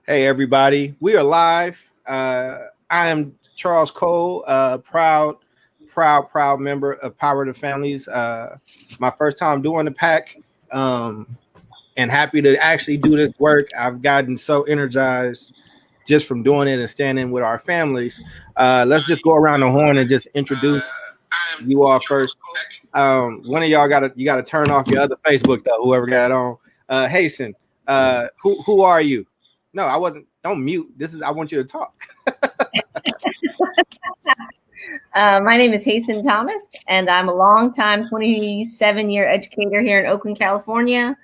Hey, everybody. We are live. I am Charles Cole, proud member of Power to Families. My first time doing the pack, and happy to actually do this work. I've gotten so energized just from doing it and standing with our families. Let's just go around the horn and just introduce you all first. One of y'all gotta turn off your other Facebook though, whoever got on. Hasten, who are you? No, I wasn't. Don't mute. I want you to talk. My name is Hasten Thomas, and I'm a longtime 27-year educator here in Oakland, California.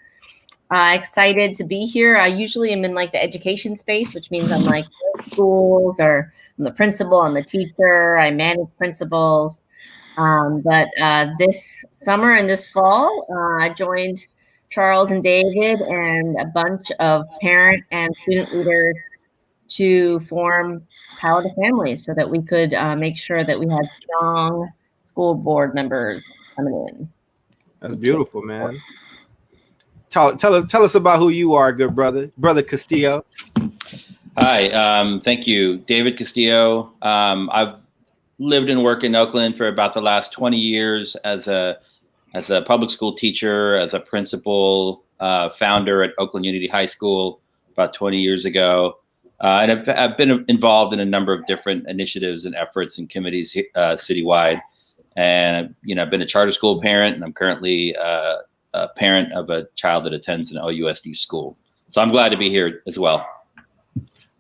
Excited to be here. I usually am in like the education space, which means I'm like schools, or I'm the principal, I'm the teacher, I manage principals. But this summer and this fall, I joined Charles and David and a bunch of parent and student leaders to form Power to Families so that we could make sure that we had strong school board members coming in. That's beautiful, man. Tell us about who you are, good brother Castillo. Hi, thank you, David Castillo. I've lived and worked in Oakland for about the last 20 years as a public school teacher, as a principal, founder at Oakland Unity High School about 20 years ago. And I've been involved in a number of different initiatives and efforts and committees citywide. And, I've been a charter school parent, and I'm currently a parent of a child that attends an OUSD school. So I'm glad to be here as well.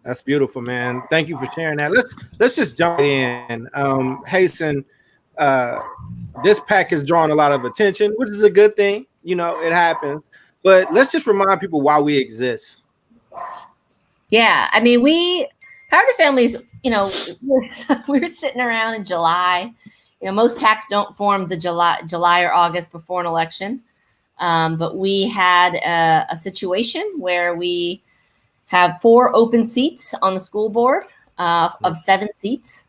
That's beautiful, man. Thank you for sharing that. Let's just jump in. Hasten, this pack has drawn a lot of attention, which is a good thing. It happens. But let's just remind people why we exist. Yeah, I mean, Power to Families, we're sitting around in July. Most PACs don't form the July or August before an election. But we had a situation where we have 4 open seats on the school board of 7 seats.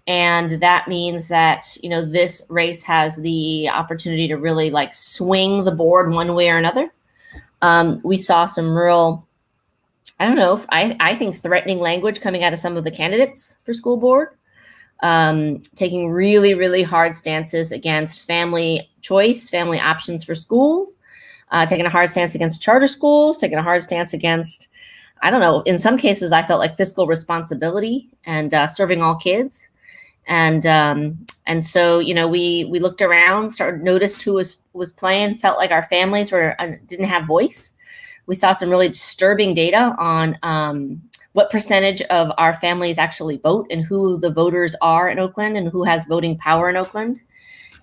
And that means that, this race has the opportunity to really like swing the board one way or another. We saw some real, I think threatening language coming out of some of the candidates for school board, taking really, really hard stances against family choice, family options for schools, taking a hard stance against charter schools, taking a hard stance against, in some cases, I felt like fiscal responsibility and serving all kids. And so, we looked around, noticed who was playing, felt like our families didn't have voice. We saw some really disturbing data on what percentage of our families actually vote and who the voters are in Oakland and who has voting power in Oakland,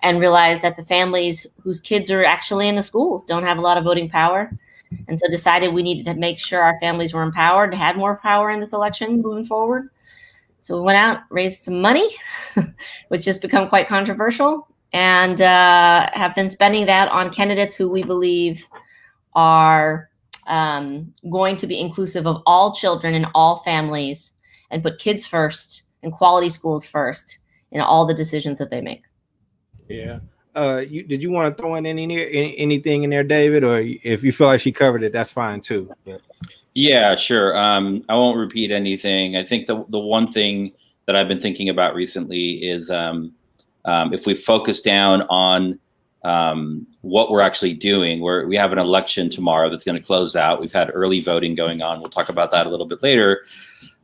and realized that the families whose kids are actually in the schools don't have a lot of voting power. And so decided we needed to make sure our families were empowered to have more power in this election moving forward. So we went out, raised some money, which has become quite controversial, and have been spending that on candidates who we believe are going to be inclusive of all children and all families, and put kids first and quality schools first in all the decisions that they make. Yeah. Did you want to throw in anything in there, David, or if you feel like she covered it, that's fine too. Yeah, sure. I won't repeat anything. I think the one thing that I've been thinking about recently is if we focus down on what we're actually doing. We have an election tomorrow that's going to close out. We've had early voting going on. We'll talk about that a little bit later.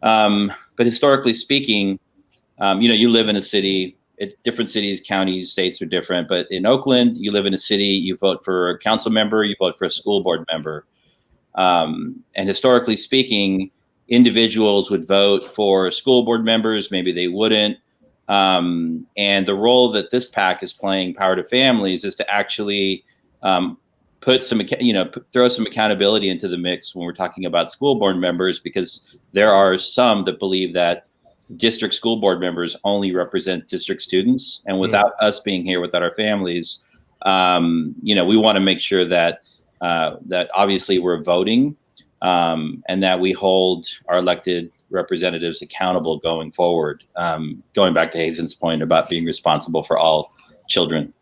But historically speaking, you live in a city. Different cities, counties, states are different. But in Oakland, you live in a city, you vote for a council member, you vote for a school board member. And historically speaking, individuals would vote for school board members, maybe they wouldn't. And the role that this PAC is playing, Power to Families, is to actually put some, throw some accountability into the mix when we're talking about school board members, because there are some that believe that district school board members only represent district students. And without us being here, without our families, we want to make sure that that obviously we're voting and that we hold our elected representatives accountable going forward. Going back to Hazen's point about being responsible for all children.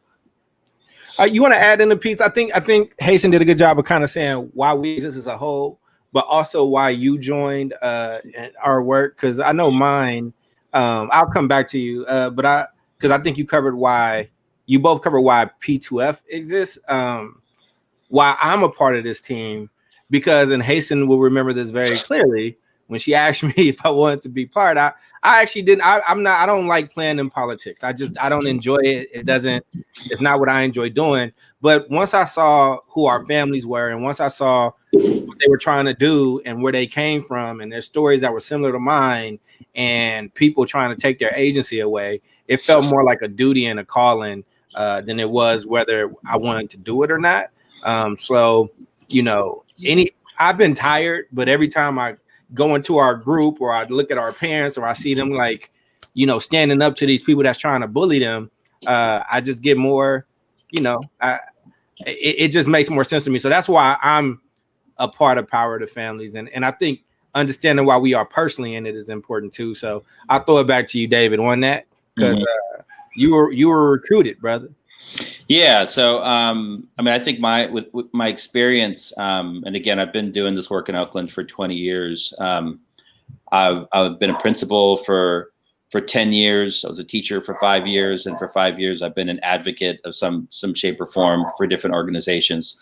You want to add in a piece? I think Hazen did a good job of kind of saying why we exist as a whole. but also why you joined our work. Because I know mine. I'll come back to you, because I think you both covered why P2F exists. Why I'm a part of this team, because, and Hasten will remember this very clearly, when she asked me if I wanted to be part, I actually didn't. I don't like playing in politics. I don't enjoy it. It's not what I enjoy doing. But once I saw who our families were, and once I saw what they were trying to do and where they came from, and their stories that were similar to mine, and people trying to take their agency away, it felt more like a duty and a calling than it was whether I wanted to do it or not. So, I've been tired, but every time I go into our group, or I look at our parents, or I see them standing up to these people that's trying to bully them, I just get more, it just makes more sense to me. So that's why I'm a part of Power of the Families. And I think understanding why we are personally in it is important too. So I'll throw it back to you, David, on that, because you were recruited, brother. Yeah. So, I think with my experience, and again, I've been doing this work in Oakland for 20 years. I've been a principal for 10 years. I was a teacher for 5 years. And for 5 years, I've been an advocate of some shape or form for different organizations.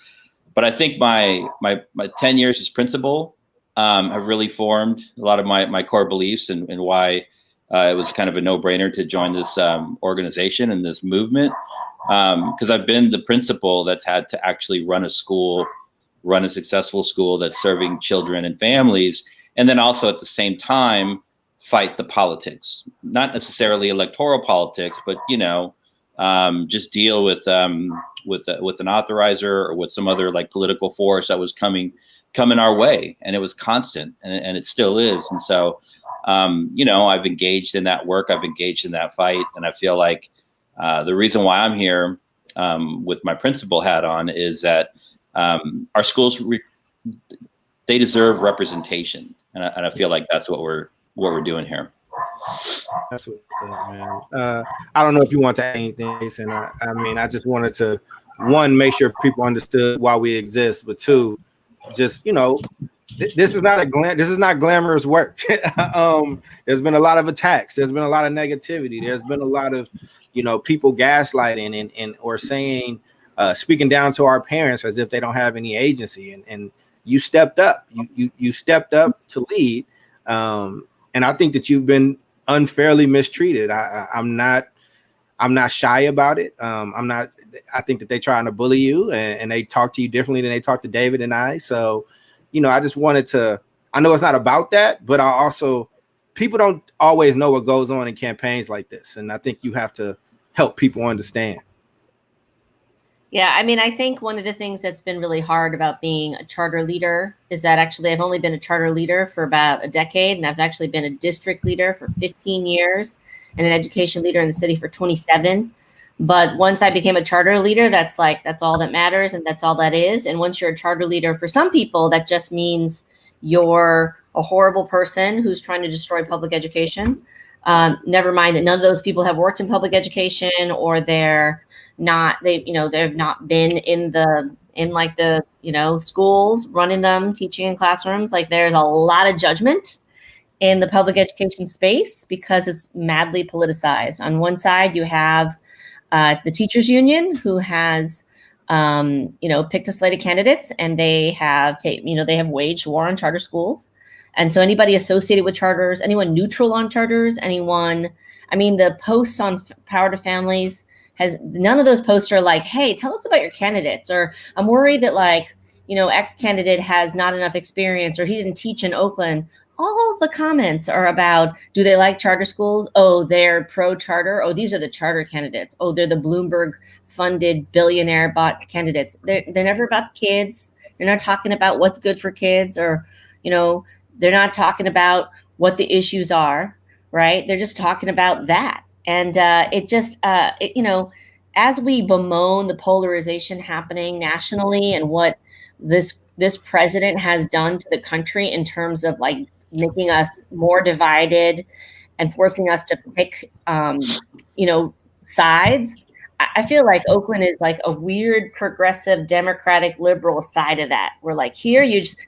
But I think my 10 years as principal have really formed a lot of my core beliefs and why it was kind of a no-brainer to join this organization and this movement. Because I've been the principal that's had to actually run a successful school that's serving children and families, and then also at the same time fight the politics, not necessarily electoral politics, but just deal with an authorizer or with some other political force that was coming our way, and it was constant, and it still is. And so, I've engaged in that work, I've engaged in that fight, and I feel like the reason why I'm here with my principal hat on is that our schools they deserve representation, and I feel like that's what we're doing here. That's what's up, man. I don't know if you want to add anything, Jason. I just wanted to, one, make sure people understood why we exist, but two, just this is not glamorous work. There's been a lot of attacks. There's been a lot of negativity. There's been a lot of people gaslighting and or saying, speaking down to our parents as if they don't have any agency. And you stepped up. You stepped up to lead. And I think that you've been unfairly mistreated. I'm not shy about it. I think that they're trying to bully you, and they talk to you differently than they talk to David and I. So, I just wanted to, I know it's not about that, but people don't always know what goes on in campaigns like this. And I think you have to help people understand. Yeah, I think one of the things that's been really hard about being a charter leader is that actually I've only been a charter leader for about a decade, and I've actually been a district leader for 15 years and an education leader in the city for 27. But once I became a charter leader, that's all that matters, and that's all that is. And once you're a charter leader, for some people, that just means you're a horrible person who's trying to destroy public education. Never mind that none of those people have worked in public education, or they've not been in the schools, running them, teaching in classrooms. There's a lot of judgment in the public education space because it's madly politicized. On one side, you have the teachers union, who has picked a slate of candidates, and they have waged war on charter schools. And so anybody associated with charters, anyone neutral on charters, the posts on Power to Families, none of those posts are like, hey, tell us about your candidates, or I'm worried that X candidate has not enough experience, or he didn't teach in Oakland. All the comments are about, do they like charter schools? Oh, they're pro-charter. Oh, these are the charter candidates. Oh, they're the Bloomberg-funded billionaire bot candidates. They're never about the kids. They're not talking about what's good for kids, or, they're not talking about what the issues are, right? They're just talking about that. And as we bemoan the polarization happening nationally and what this president has done to the country in terms of making us more divided and forcing us to pick, sides, I feel like Oakland is like a weird progressive democratic liberal side of that. We're like, here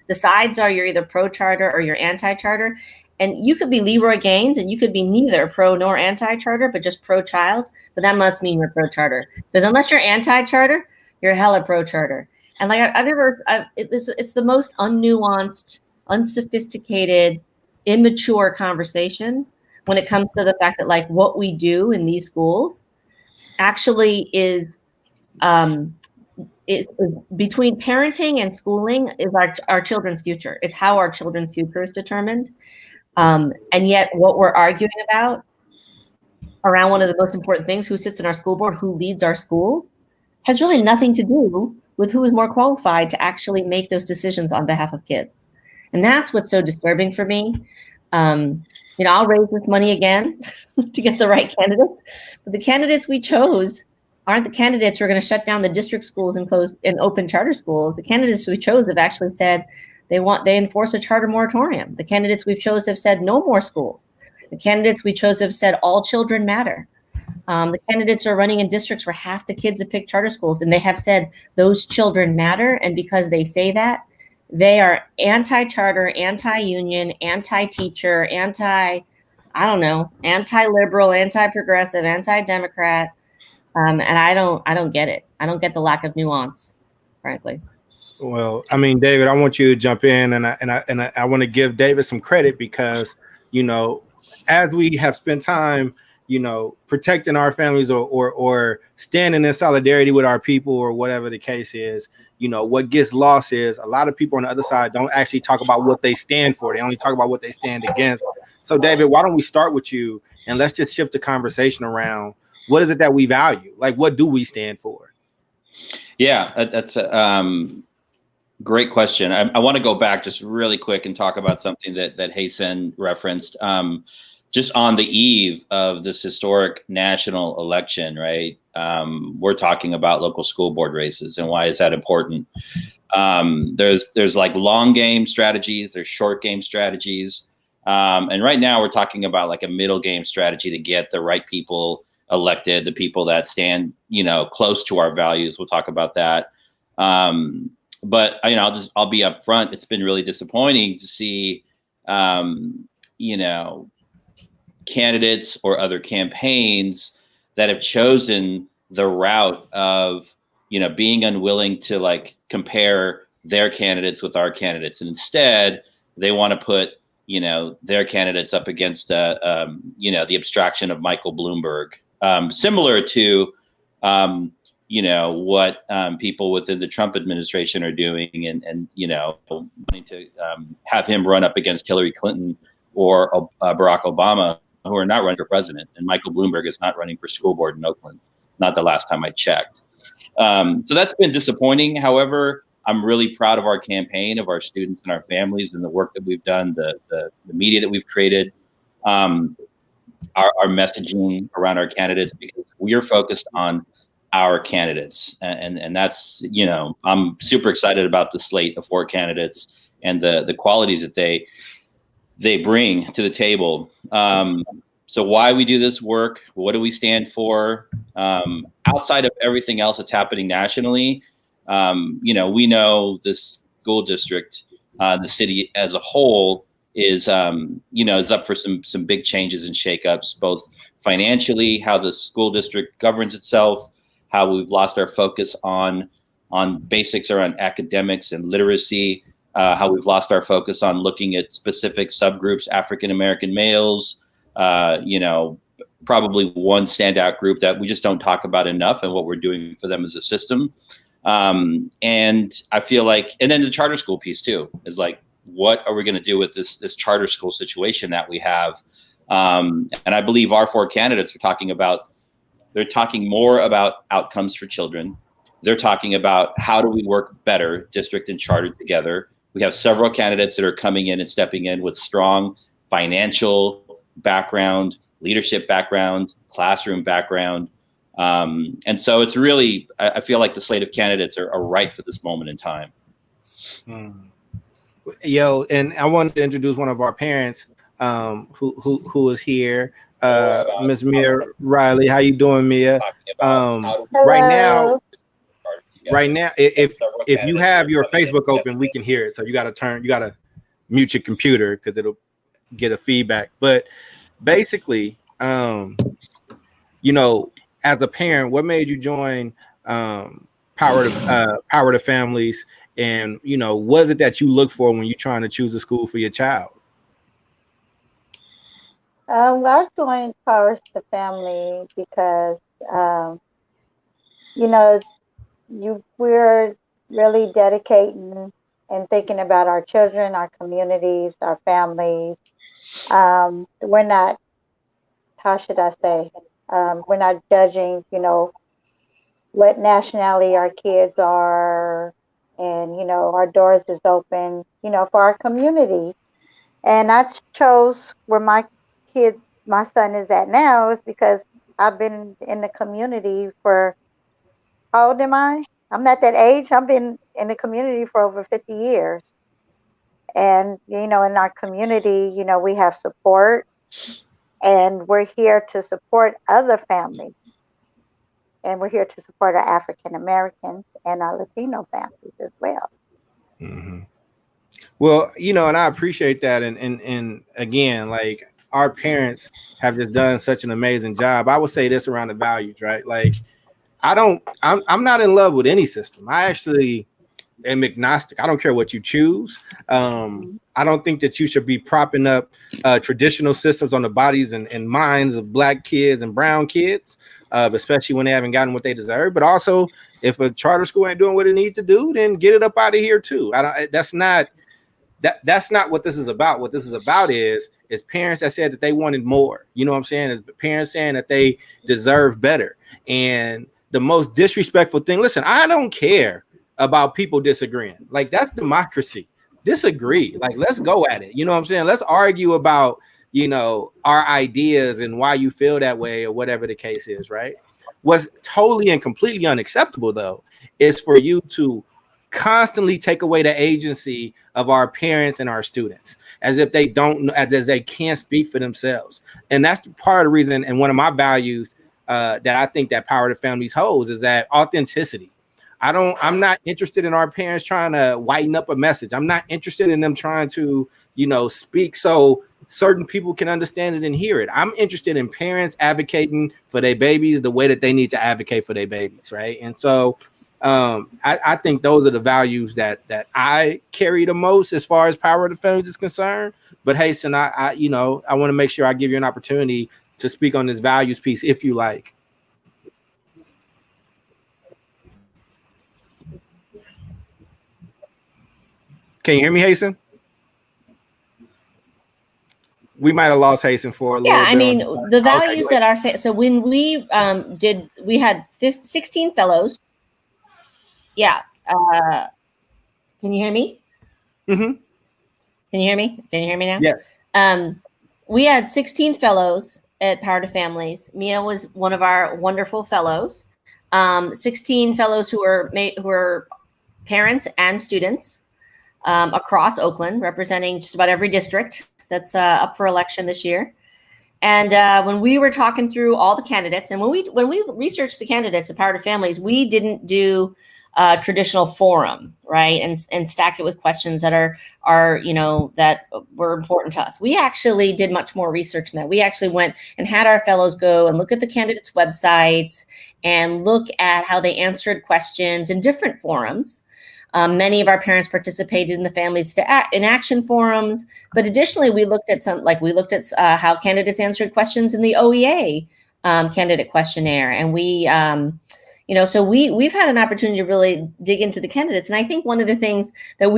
the sides are you're either pro charter or you're anti charter, and you could be Leroy Gaines and you could be neither pro nor anti charter, but just pro child. But that must mean you're pro charter, because unless you're anti charter, you're hella pro charter. And like it's the most unnuanced, unsophisticated, immature conversation when it comes to the fact that like what we do in these schools actually is between parenting and schooling is our children's future. It's how our children's future is determined. And yet what we're arguing about around one of the most important things, who sits in our school board, who leads our schools, has really nothing to do with who is more qualified to actually make those decisions on behalf of kids. And that's what's so disturbing for me. I'll raise this money again to get the right candidates, but the candidates we chose aren't the candidates who are going to shut down the district schools and close and open charter schools. The candidates we chose have actually said they enforce a charter moratorium. The candidates we've chose have said no more schools. The candidates we chose have said all children matter. The candidates are running in districts where half the kids have picked charter schools, and they have said those children matter. And because they say that, they are anti-charter, anti-union, anti-teacher, anti-liberal, anti-progressive, anti-democrat. And I don't get it. I don't get the lack of nuance, frankly. Well, I mean, David, I want you to jump in, and I want to give David some credit because, as we have spent time, protecting our families or standing in solidarity with our people or whatever the case is, what gets lost is a lot of people on the other side don't actually talk about what they stand for. They only talk about what they stand against. So, David, why don't we start with you and let's just shift the conversation around what is it that we value? Like, what do we stand for? Yeah, that's a great question. I want to go back just really quick and talk about something that Hasan referenced. Just on the eve of this historic national election, right? We're talking about local school board races, and why is that important? There's like long game strategies, there's short game strategies, and right now we're talking about like a middle game strategy to get the right people elected, the people that stand, close to our values. We'll talk about that. But I'll be upfront. It's been really disappointing to see, candidates or other campaigns that have chosen the route of, being unwilling to like compare their candidates with our candidates. And instead they want to put, their candidates up against, the abstraction of Michael Bloomberg, similar to, what people within the Trump administration are doing and wanting to have him run up against Hillary Clinton or Barack Obama, who are not running for president. And Michael Bloomberg is not running for school board in Oakland, not the last time I checked. So that's been disappointing. However, I'm really proud of our campaign, of our students and our families and the work that we've done, the media that we've created, our messaging around our candidates, because we are focused on our candidates. And that's, I'm super excited about the slate of 4 candidates and the qualities that they bring to the table. So why we do this work, what do we stand for? Outside of everything else that's happening nationally, we know this school district, the city as a whole is up for some big changes and shakeups, both financially, how the school district governs itself, how we've lost our focus on basics around academics and literacy, how we've lost our focus on looking at specific subgroups, African-American males, probably one standout group that we just don't talk about enough and what we're doing for them as a system. And I feel like, and then the charter school piece too, is like, what are we going to do with this charter school situation that we have? And I believe our 4 candidates they're talking more about outcomes for children. They're talking about how do we work better, district and charter together. We have several candidates that are coming in and stepping in with strong financial background, leadership background, classroom background. And so it's really, I feel like the slate of candidates are right for this moment in time. Yo, and I wanted to introduce one of our parents who is here. Miss Mia Riley. How you doing, Mia? Right now, if you have your Facebook open, we can hear it. So you got to mute your computer because it'll get a feedback. But basically, you know, as a parent, what made you join Power to Families? And, you know, what is it that you look for when you're trying to choose a school for your child? I joined Power to Family because, you know, we're really dedicating and thinking about our children, our communities, our families. We're not, how should I say, we're not judging, you know, what nationality our kids are, and, you know, our doors is open, you know, for our community. And I chose where my son is at now is because I've been in the community for, how old am I? I'm not that age. I've been in the community for over 50 years. And, you know, in our community, you know, we have support, and we're here to support other families. And we're here to support our African Americans and our Latino families as well. Mm-hmm. Well, you know, and I appreciate that. And again, like, our parents have just done such an amazing job. I would say this around the values, right? Like, I'm not in love with any system. I actually am agnostic. I don't care what you choose. I don't think that you should be propping up traditional systems on the bodies and minds of Black kids and brown kids, especially when they haven't gotten what they deserve. But also, if a charter school ain't doing what it needs to do, then get it up out of here too. That's not what this is about. What this is about is parents that said that they wanted more. You know what I'm saying? Is parents saying that they deserve better. And the most disrespectful thing, listen, I don't care about people disagreeing. Like, that's democracy. Disagree. Like, let's go at it. You know what I'm saying? Let's argue about, you know, our ideas and why you feel that way or whatever the case is, right? What's totally and completely unacceptable, though, is for you to constantly take away the agency of our parents and our students as if they don't, as they can't speak for themselves. And that's part of the reason, and one of my values that I think that Power to Families holds is that authenticity. I'm not interested in our parents trying to whiten up a message. I'm not interested in them trying to, you know, speak so certain people can understand it and hear it. I'm interested in parents advocating for their babies the way that they need to advocate for their babies, right? And so I think those are the values that I carry the most as far as Power to Families is concerned. But Hasten, I want to make sure I give you an opportunity to speak on this values piece if you like. Can you hear me, Hasten? We might have lost Hasten for a little bit. Yeah, I mean, the values that our so when we we had 16 fellows. Yeah. Can you hear me? Mm-hmm. Can you hear me? Can you hear me now? Yes. We had 16 fellows at Power to Families. Mia was one of our wonderful fellows. 16 fellows who were parents and students across Oakland, representing just about every district that's up for election this year. And when we were talking through all the candidates, and when we researched the candidates at Power to Families, we didn't do a traditional forum, right? And stack it with questions that are that were important to us. We actually did much more research than that. We actually went and had our fellows go and look at the candidates' websites and look at how they answered questions in different forums. Many of our parents participated in the Families in Action forums, but additionally, we looked at how candidates answered questions in the OEA candidate questionnaire, and so we've had an opportunity to really dig into the candidates. And I think one of the things that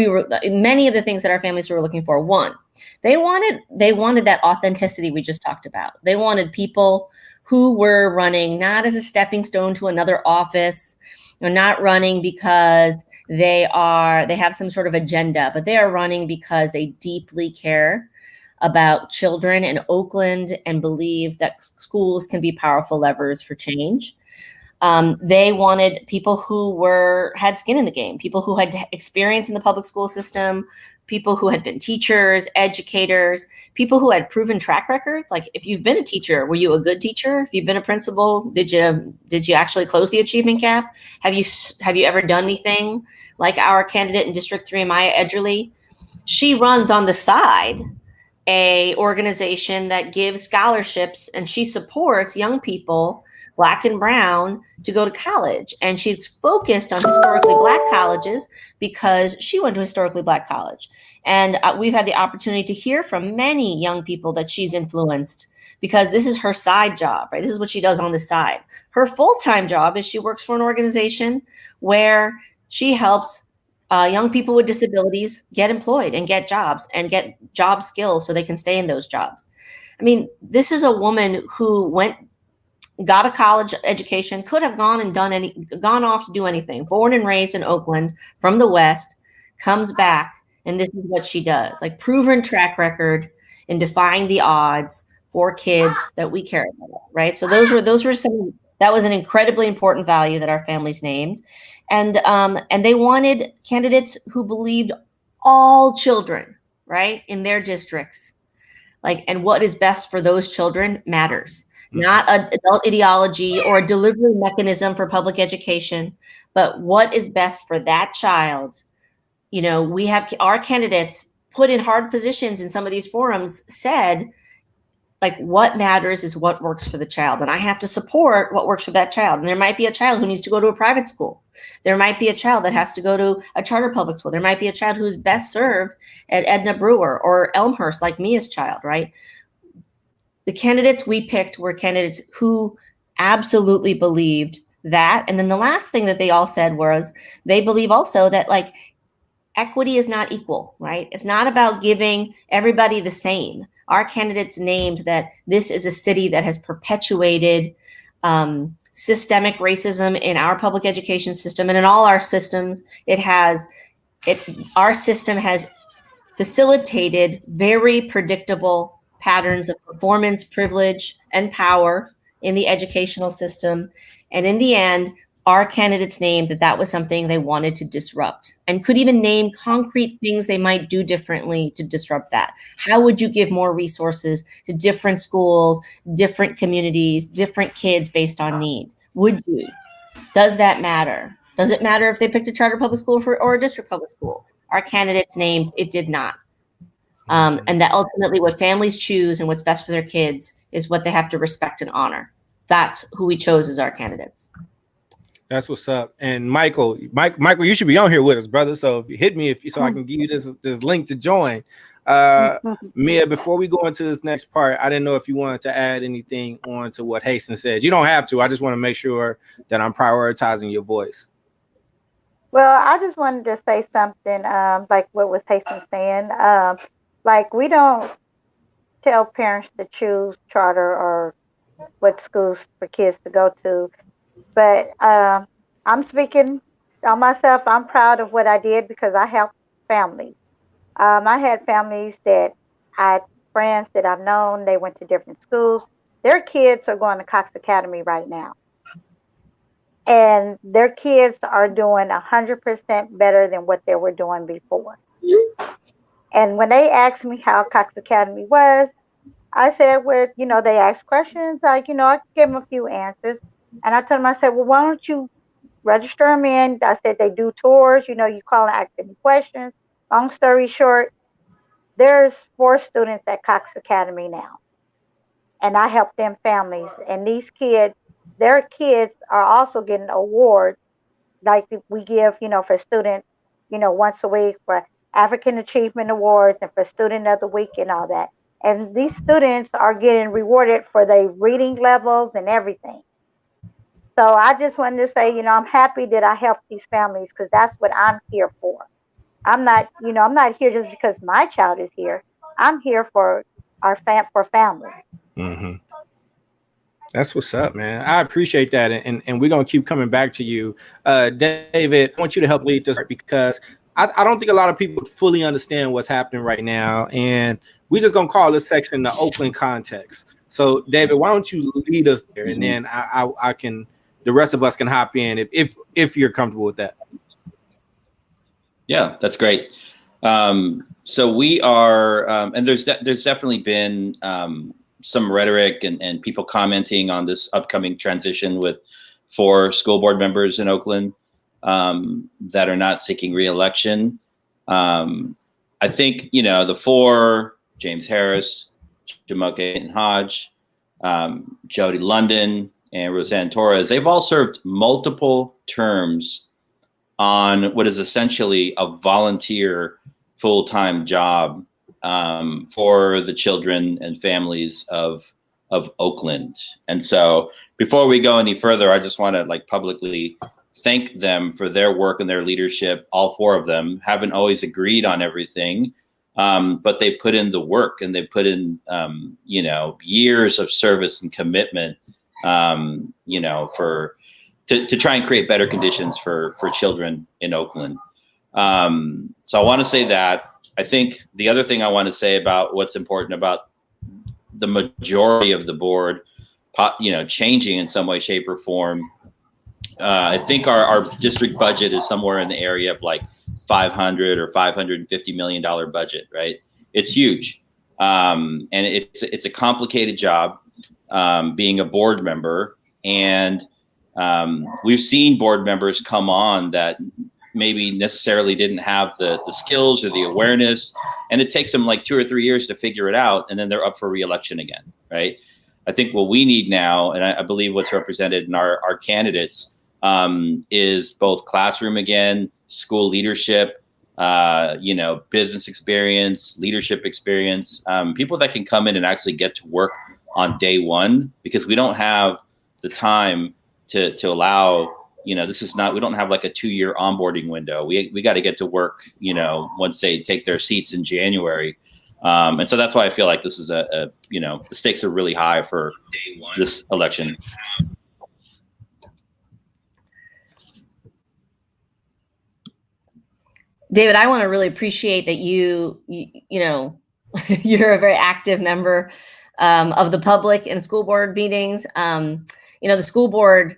many of the things that our families were looking for, one, they wanted that authenticity we just talked about. They wanted people who were running not as a stepping stone to another office, not running because they have some sort of agenda, but they are running because they deeply care about children in Oakland and believe that schools can be powerful levers for change. They wanted people who had skin in the game, people who had experience in the public school system, people who had been teachers, educators, people who had proven track records. Like, if you've been a teacher, were you a good teacher? If you've been a principal, did you actually close the achievement gap? Have you ever done anything like our candidate in District 3, Maya Edgerly? She runs on the side a organization that gives scholarships, and she supports young people, Black and brown, to go to college. And she's focused on historically Black colleges because she went to historically Black college. And we've had the opportunity to hear from many young people that she's influenced, because this is her side job, right? This is what she does on the side. Her full-time job is she works for an organization where she helps young people with disabilities get employed and get jobs and get job skills so they can stay in those jobs. I mean, this is a woman who got a college education, could have gone off to do anything, born and raised in Oakland from the West, comes back, and this is what she does. Like, proven track record in defying the odds for kids that we care about, right? So those were some. That was an incredibly important value that our families named. And they wanted candidates who believed all children, right, in their districts, and what is best for those children matters. Not an adult ideology or a delivery mechanism for public education, but what is best for that child. We have our candidates put in hard positions in some of these forums said, what matters is what works for the child. And I have to support what works for that child. And there might be a child who needs to go to a private school. There might be a child that has to go to a charter public school. There might be a child who's best served at Edna Brewer or Elmhurst, like Mia's child, right? The candidates we picked were candidates who absolutely believed that. And then the last thing that they all said was they believe also that equity is not equal, right? It's not about giving everybody the same. Our candidates named that this is a city that has perpetuated systemic racism in our public education system and in all our systems. Our system has facilitated very predictable patterns of performance, privilege, and power in the educational system. And in the end, our candidates named that was something they wanted to disrupt, and could even name concrete things they might do differently to disrupt that. How would you give more resources to different schools, different communities, different kids based on need? Would you? Does that matter? Does it matter if they picked a charter public school or a district public school? Our candidates named it did not. And that ultimately what families choose and what's best for their kids is what they have to respect and honor. That's who we chose as our candidates. That's what's up. And Michael, you should be on here with us, brother. So if you hit me, so I can give you this link to join. Mia, before we go into this next part, I didn't know if you wanted to add anything on to what Hasten says. You don't have to. I just want to make sure that I'm prioritizing your voice. Well, I just wanted to say something like what was Hasten saying. We don't tell parents to choose charter or what schools for kids to go to. But I'm speaking on myself. I'm proud of what I did because I helped families. I had families that I had friends that I've known. They went to different schools. Their kids are going to Cox Academy right now. And their kids are doing 100% better than what they were doing before. And when they asked me how Cox Academy was, I said, they asked questions. I gave them a few answers. And I told them, I said, well, why don't you register them in? I said, they do tours, you call and ask any questions. Long story short, there's 4 students at Cox Academy now. And I help them families. And these kids, their kids are also getting awards like we give, for students, once a week for African Achievement Awards and for Student of the Week and all that. And these students are getting rewarded for their reading levels and everything. So I just wanted to say, I'm happy that I helped these families because that's what I'm here for. I'm not here just because my child is here. I'm here for for families. Mm-hmm. That's what's up, man. I appreciate that. And we're going to keep coming back to you. David, I want you to help lead this because I don't think a lot of people fully understand what's happening right now. And we're just going to call this section the Oakland context. So, David, why don't you lead us there? And then I can the rest of us can hop in if you're comfortable with that. Yeah, that's great. So we are, and there's definitely been some rhetoric and people commenting on this upcoming transition with 4 school board members in Oakland that are not seeking re-election. I think, the 4, James Harris, Jamoke Hinton-Hodge, Jody London, and Roseanne Torres, they've all served multiple terms on what is essentially a volunteer full-time job for the children and families of Oakland. And so before we go any further, I just want to publicly thank them for their work and their leadership. All 4 of them haven't always agreed on everything, but they put in the work, and they put in, years of service and commitment, to try and create better conditions for children in Oakland. So I want to say that. I think the other thing I want to say about what's important about the majority of the board, changing in some way, shape, or form. I think our district budget is somewhere in the area of $500 or $550 million budget, right? It's huge. And it's a complicated job being a board member. And we've seen board members come on that maybe necessarily didn't have the skills or the awareness, and it takes them 2 or 3 years to figure it out, and then they're up for re-election again, right? I think what we need now, and I believe what's represented in our candidates, is both classroom again, school leadership, business experience, leadership experience, people that can come in and actually get to work on day one, because we don't have the time to allow, we don't have a 2-year onboarding window. We got to get to work, once they take their seats in January. And so that's why I feel like this is the stakes are really high for this election. David, I want to really appreciate that you're a very active member of the public in school board meetings. The school board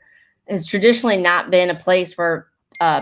has traditionally not been a place where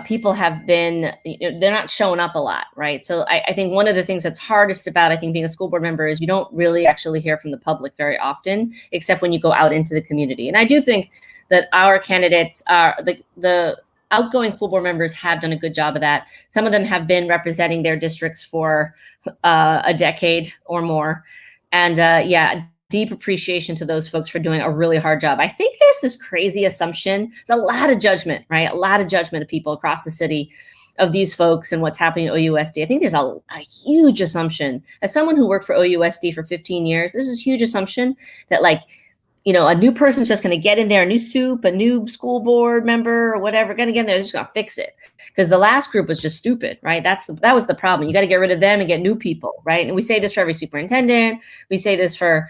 people have been, they're not showing up a lot, right? So I think one of the things that's hardest about, being a school board member is you don't really actually hear from the public very often, except when you go out into the community. And I do think that our candidates are, the outgoing school board members have done a good job of that. Some of them have been representing their districts for a decade or more. And deep appreciation to those folks for doing a really hard job. I think there's this crazy assumption. It's a lot of judgment, right? A lot of judgment of people across the city of these folks and what's happening at OUSD. I think there's a huge assumption. As someone who worked for OUSD for 15 years, there's this huge assumption that a new person's just going to get in there, a new soup, a new school board member or whatever, going to get in there, they're just going to fix it. Because the last group was just stupid, right? That was the problem. You got to get rid of them and get new people, right? And we say this for every superintendent. We say this for,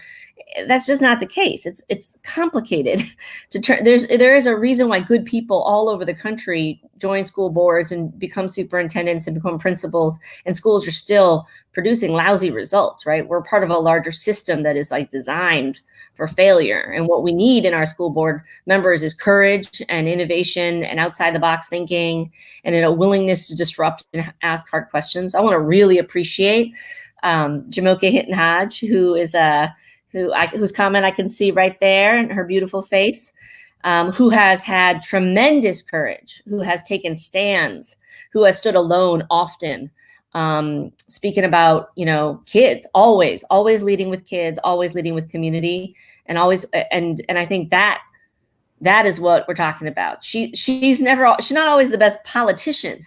that's just not the case. It's complicated to turn. There is a reason why good people all over the country join school boards and become superintendents and become principals, and schools are still producing lousy results, right? We're part of a larger system that is designed for failure. And what we need in our school board members is courage and innovation and outside the box thinking and a willingness to disrupt and ask hard questions. I want to really appreciate Jamoke Hinton-Hodge, whose comment I can see right there in her beautiful face, who has had tremendous courage, who has taken stands, who has stood alone often, speaking about, kids, always leading with kids, always leading with community, and always, and I think that is what we're talking about. She's not always the best politician,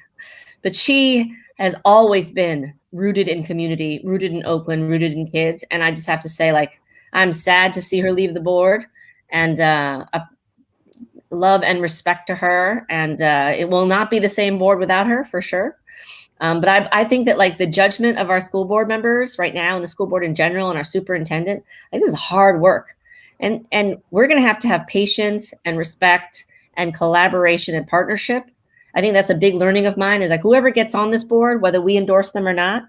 but she has always been rooted in community, rooted in Oakland, rooted in kids. And I just have to say, I'm sad to see her leave the board, and love and respect to her. And it will not be the same board without her, for sure. But I think that the judgment of our school board members right now, and the school board in general, and our superintendent, this is hard work. And we're going to have patience and respect and collaboration and partnership. I think that's a big learning of mine, is whoever gets on this board, whether we endorse them or not,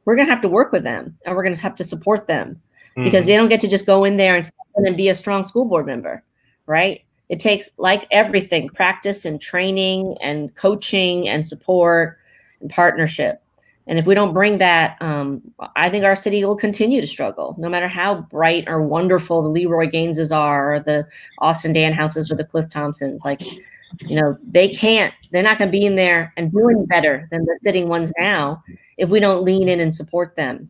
we're going to have to work with them, and we're going to have to support them, because they don't get to just go in there and be a strong school board member, right? It takes, like everything, practice and training and coaching and support and partnership. And if we don't bring that, I think our city will continue to struggle, no matter how bright or wonderful the Leroy Gaineses are, or the Austin Danhouses or the Cliff Thompsons. Like, they're not going to be in there and doing better than the sitting ones now if we don't lean in and support them.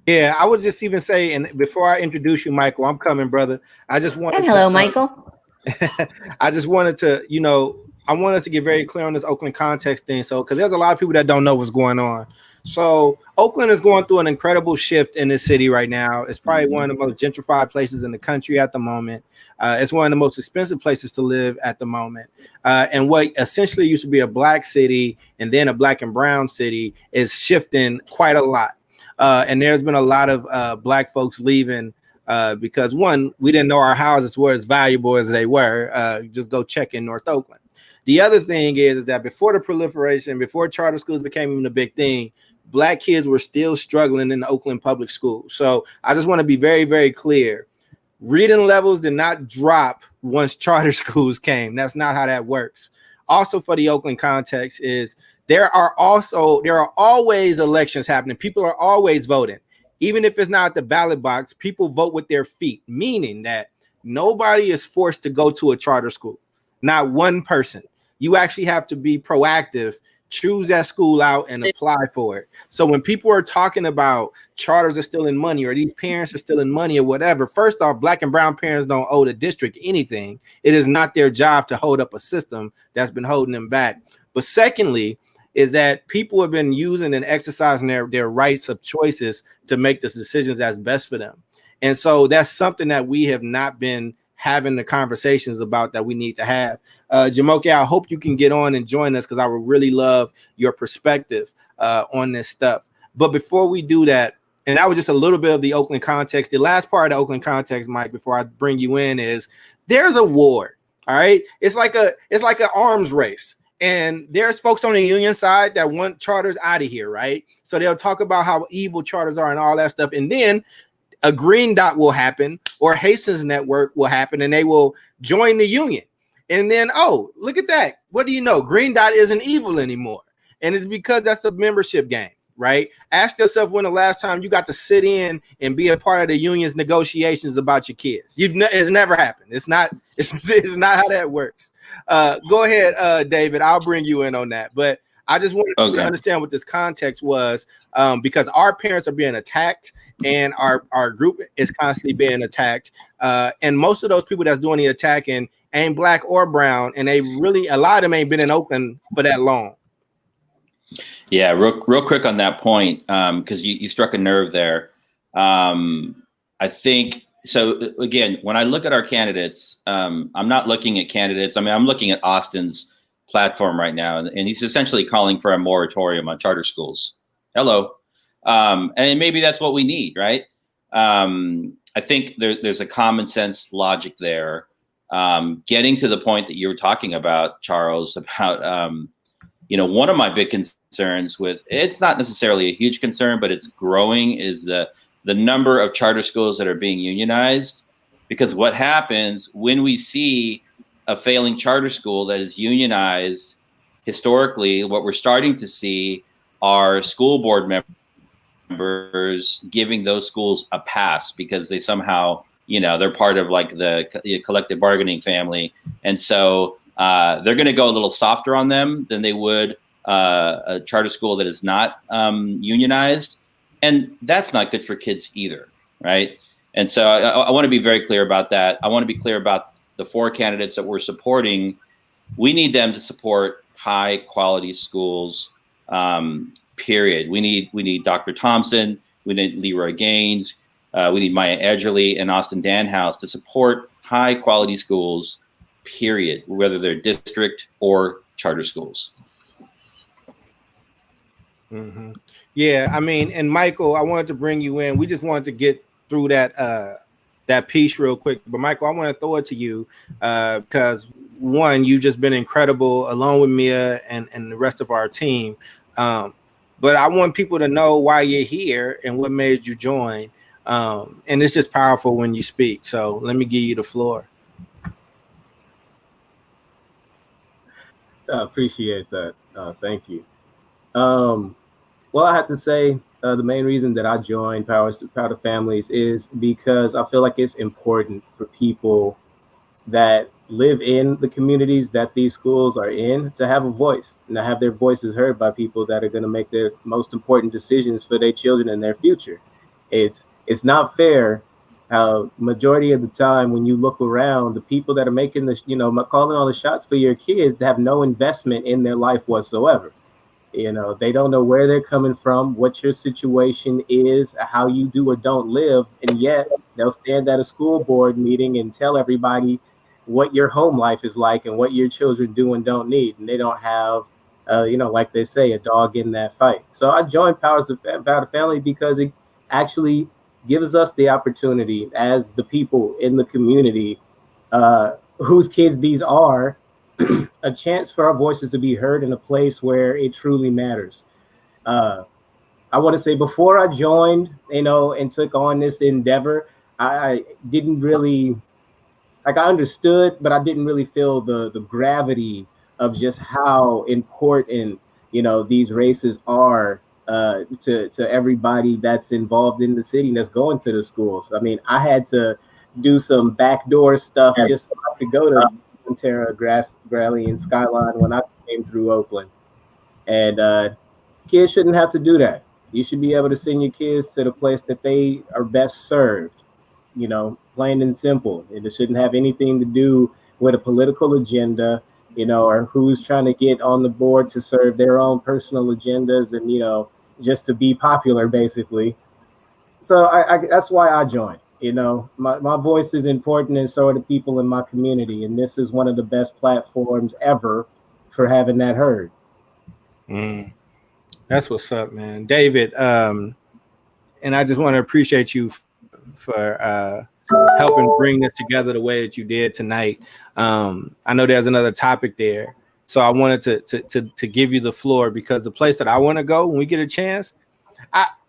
Yeah, I would just even say, and before I introduce you, Michael, I'm coming, brother. I just wanted hello, Michael. I just wanted to, I want us to get very clear on this Oakland context thing. So, because there's a lot of people that don't know what's going on. So, Oakland is going through an incredible shift in this city right now. It's probably one of the most gentrified places in the country at the moment. It's one of the most expensive places to live at the moment. And what essentially used to be a black city and then a black and brown city is shifting quite a lot. And there's been a lot of black folks leaving because, one, we didn't know our houses were as valuable as they were. Just go check in North Oakland. The other thing is that before the proliferation, before charter schools became even a big thing, black kids were still struggling in the Oakland public schools. So I just want to be very, very clear. Reading levels did not drop once charter schools came. That's not how that works. Also, for the Oakland context is there are always elections happening. People are always voting. Even if it's not at the ballot box, people vote with their feet, meaning that nobody is forced to go to a charter school. Not one person. You actually have to be proactive, choose that school out and apply for it. So when people are talking about charters are stealing money or these parents are stealing money or whatever, first off, black and brown parents don't owe the district anything. It is not their job to hold up a system that's been holding them back. But secondly, is that people have been using and exercising their rights of choices to make the decisions that's best for them. And so that's something that we have not been having the conversations about that we need to have. Jamoke, I hope you can get on and join us because I would really love your perspective on this stuff. But before we do that, and that was just a little bit of the Oakland context. The last part of the Oakland context, Mike, before I bring you in, is there's a war. All right. It's like an arms race. And there's folks on the union side that want charters out of here, right? So they'll talk about how evil charters are and all that stuff. And then a green dot will happen or Hastings Network will happen and they will join the union. And then, oh, look at that. What do you know? Green dot isn't evil anymore. And it's because that's a membership game, right? Ask yourself when the last time you got to sit in and be a part of the union's negotiations about your kids. It's never happened. It's not how that works. Go ahead, David. I'll bring you in on that. But I just wanted to understand what this context was because our parents are being attacked and our group is constantly being attacked. And most of those people that's doing the attacking ain't black or brown. And a lot of them ain't been in Oakland for that long. Yeah, real quick on that point, because you struck a nerve there. I think, so again, when I look at our candidates, I'm not looking at candidates. I mean, I'm looking at Austin's platform right now, and he's essentially calling for a moratorium on charter schools. Hello. And maybe that's what we need, right? I think there's a common sense logic there. Getting to the point that you were talking about, Charles, about, one of my big concerns with, it's not necessarily a huge concern, but it's growing, is the number of charter schools that are being unionized. Because what happens when we see a failing charter school that is unionized, historically, what we're starting to see are school board members giving those schools a pass because they somehow, they're part of like the collective bargaining family. And so they're going to go a little softer on them than they would a charter school that is not unionized. And that's not good for kids either, right? And so I want to be very clear about that. I want to be clear about the 4 candidates that we're supporting. We need them to support high quality schools, period. We need Dr. Thompson, we need Leroy Gaines, we need Maya Edgerly and Austin Danhouse to support high quality schools, period, whether they're district or charter schools. Mm-hmm. Yeah, I mean, and Michael, I wanted to bring you in. We just wanted to get through that piece real quick. But Michael, I want to throw it to you because one, you've just been incredible along with Mia and the rest of our team. But I want people to know why you're here and what made you join. And it's just powerful when you speak. So let me give you the floor. I appreciate that. Thank you. Well, I have to say the main reason that I joined Power to Families is because I feel like it's important for people that live in the communities that these schools are in to have a voice and to have their voices heard by people that are going to make their most important decisions for their children and their future. It's not fair how majority of the time when you look around, the people that are making the calling all the shots for your kids have no investment in their life whatsoever. They don't know where they're coming from, what your situation is, how you do or don't live, and yet they'll stand at a school board meeting and tell everybody what your home life is like and what your children do and don't need, and they don't have, like they say, a dog in that fight. So I joined Power to Family because it actually gives us the opportunity as the people in the community whose kids these are, a chance for our voices to be heard in a place where it truly matters. I want to say before I joined, and took on this endeavor, I didn't really, I understood, but I didn't really feel the gravity of just how important, these races are to everybody that's involved in the city and that's going to the schools. I mean, I had to do some backdoor stuff just so I could go to Terra, Grass Valley, and Skyline when I came through Oakland. And kids shouldn't have to do that. You should be able to send your kids to the place that they are best served, plain and simple. And it shouldn't have anything to do with a political agenda, or who's trying to get on the board to serve their own personal agendas and, just to be popular, basically. So that's why I joined. My voice is important, and so are the people in my community. And this is one of the best platforms ever for having that heard. That's what's up, man. David, and I just want to appreciate you for helping bring this together the way that you did tonight. I know there's another topic there, so I wanted to give you the floor, because the place that I want to go when we get a chance,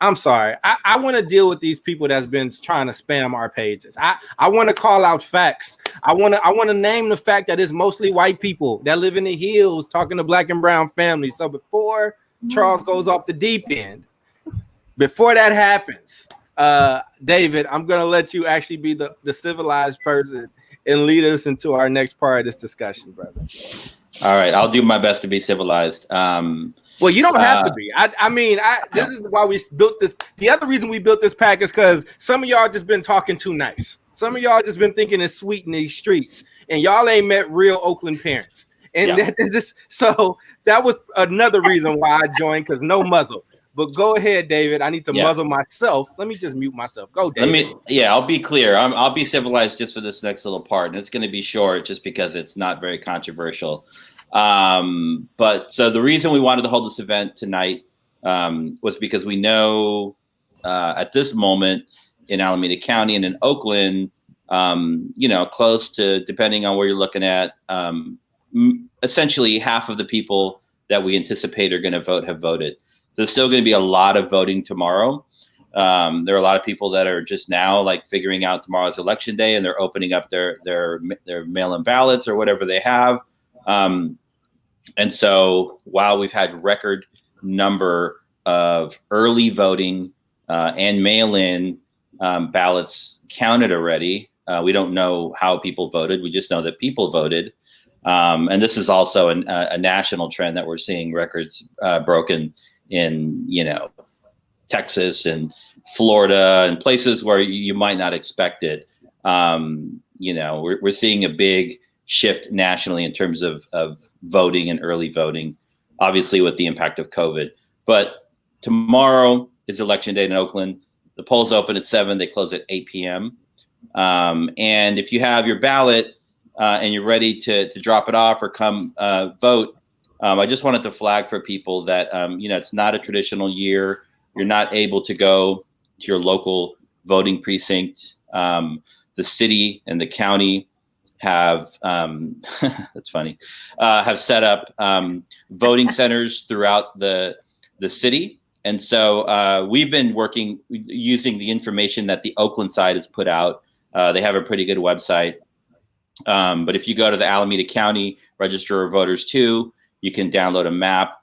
I'm sorry. I want to deal with these people that's been trying to spam our pages. I want to call out facts. I want to name the fact that it's mostly white people that live in the hills talking to Black and brown families. So before Charles goes off the deep end, before that happens, David, I'm going to let you actually be the civilized person and lead us into our next part of this discussion, brother. All right. I'll do my best to be civilized. Well, you don't have to be. I mean, this is why we built this. The other reason we built this pack is because some of y'all just been talking too nice. Some of y'all just been thinking it's sweet in these streets, and y'all ain't met real Oakland parents. And so that was another reason why I joined, because no muzzle. But go ahead, David. I need to muzzle myself. Let me just mute myself. Go, David. I'll be clear. I'll be civilized just for this next little part, and it's going to be short just because it's not very controversial. But so the reason we wanted to hold this event tonight was because we know at this moment in Alameda County and in Oakland, close to, depending on where you're looking at, essentially half of the people that we anticipate are going to vote have voted. There's still going to be a lot of voting tomorrow. There are a lot of people that are just now figuring out tomorrow's election day, and they're opening up their mail-in ballots or whatever they have. And so while we've had record number of early voting and mail-in ballots counted already, we don't know how people voted. We just know that people voted. And this is also a national trend that we're seeing records broken in, Texas and Florida and places where you might not expect it. We're seeing a big shift nationally in terms of voting and early voting, obviously with the impact of COVID. But tomorrow is election day in Oakland. The polls open at 7, they close at 8 p.m. And if you have your ballot and you're ready to drop it off or come vote, I just wanted to flag for people that, it's not a traditional year. You're not able to go to your local voting precinct. The city and the county have that's funny, have set up voting centers throughout the city. And so we've been working using the information that the Oakland side has put out. They have a pretty good website. But if you go to the Alameda County Register of Voters 2, you can download a map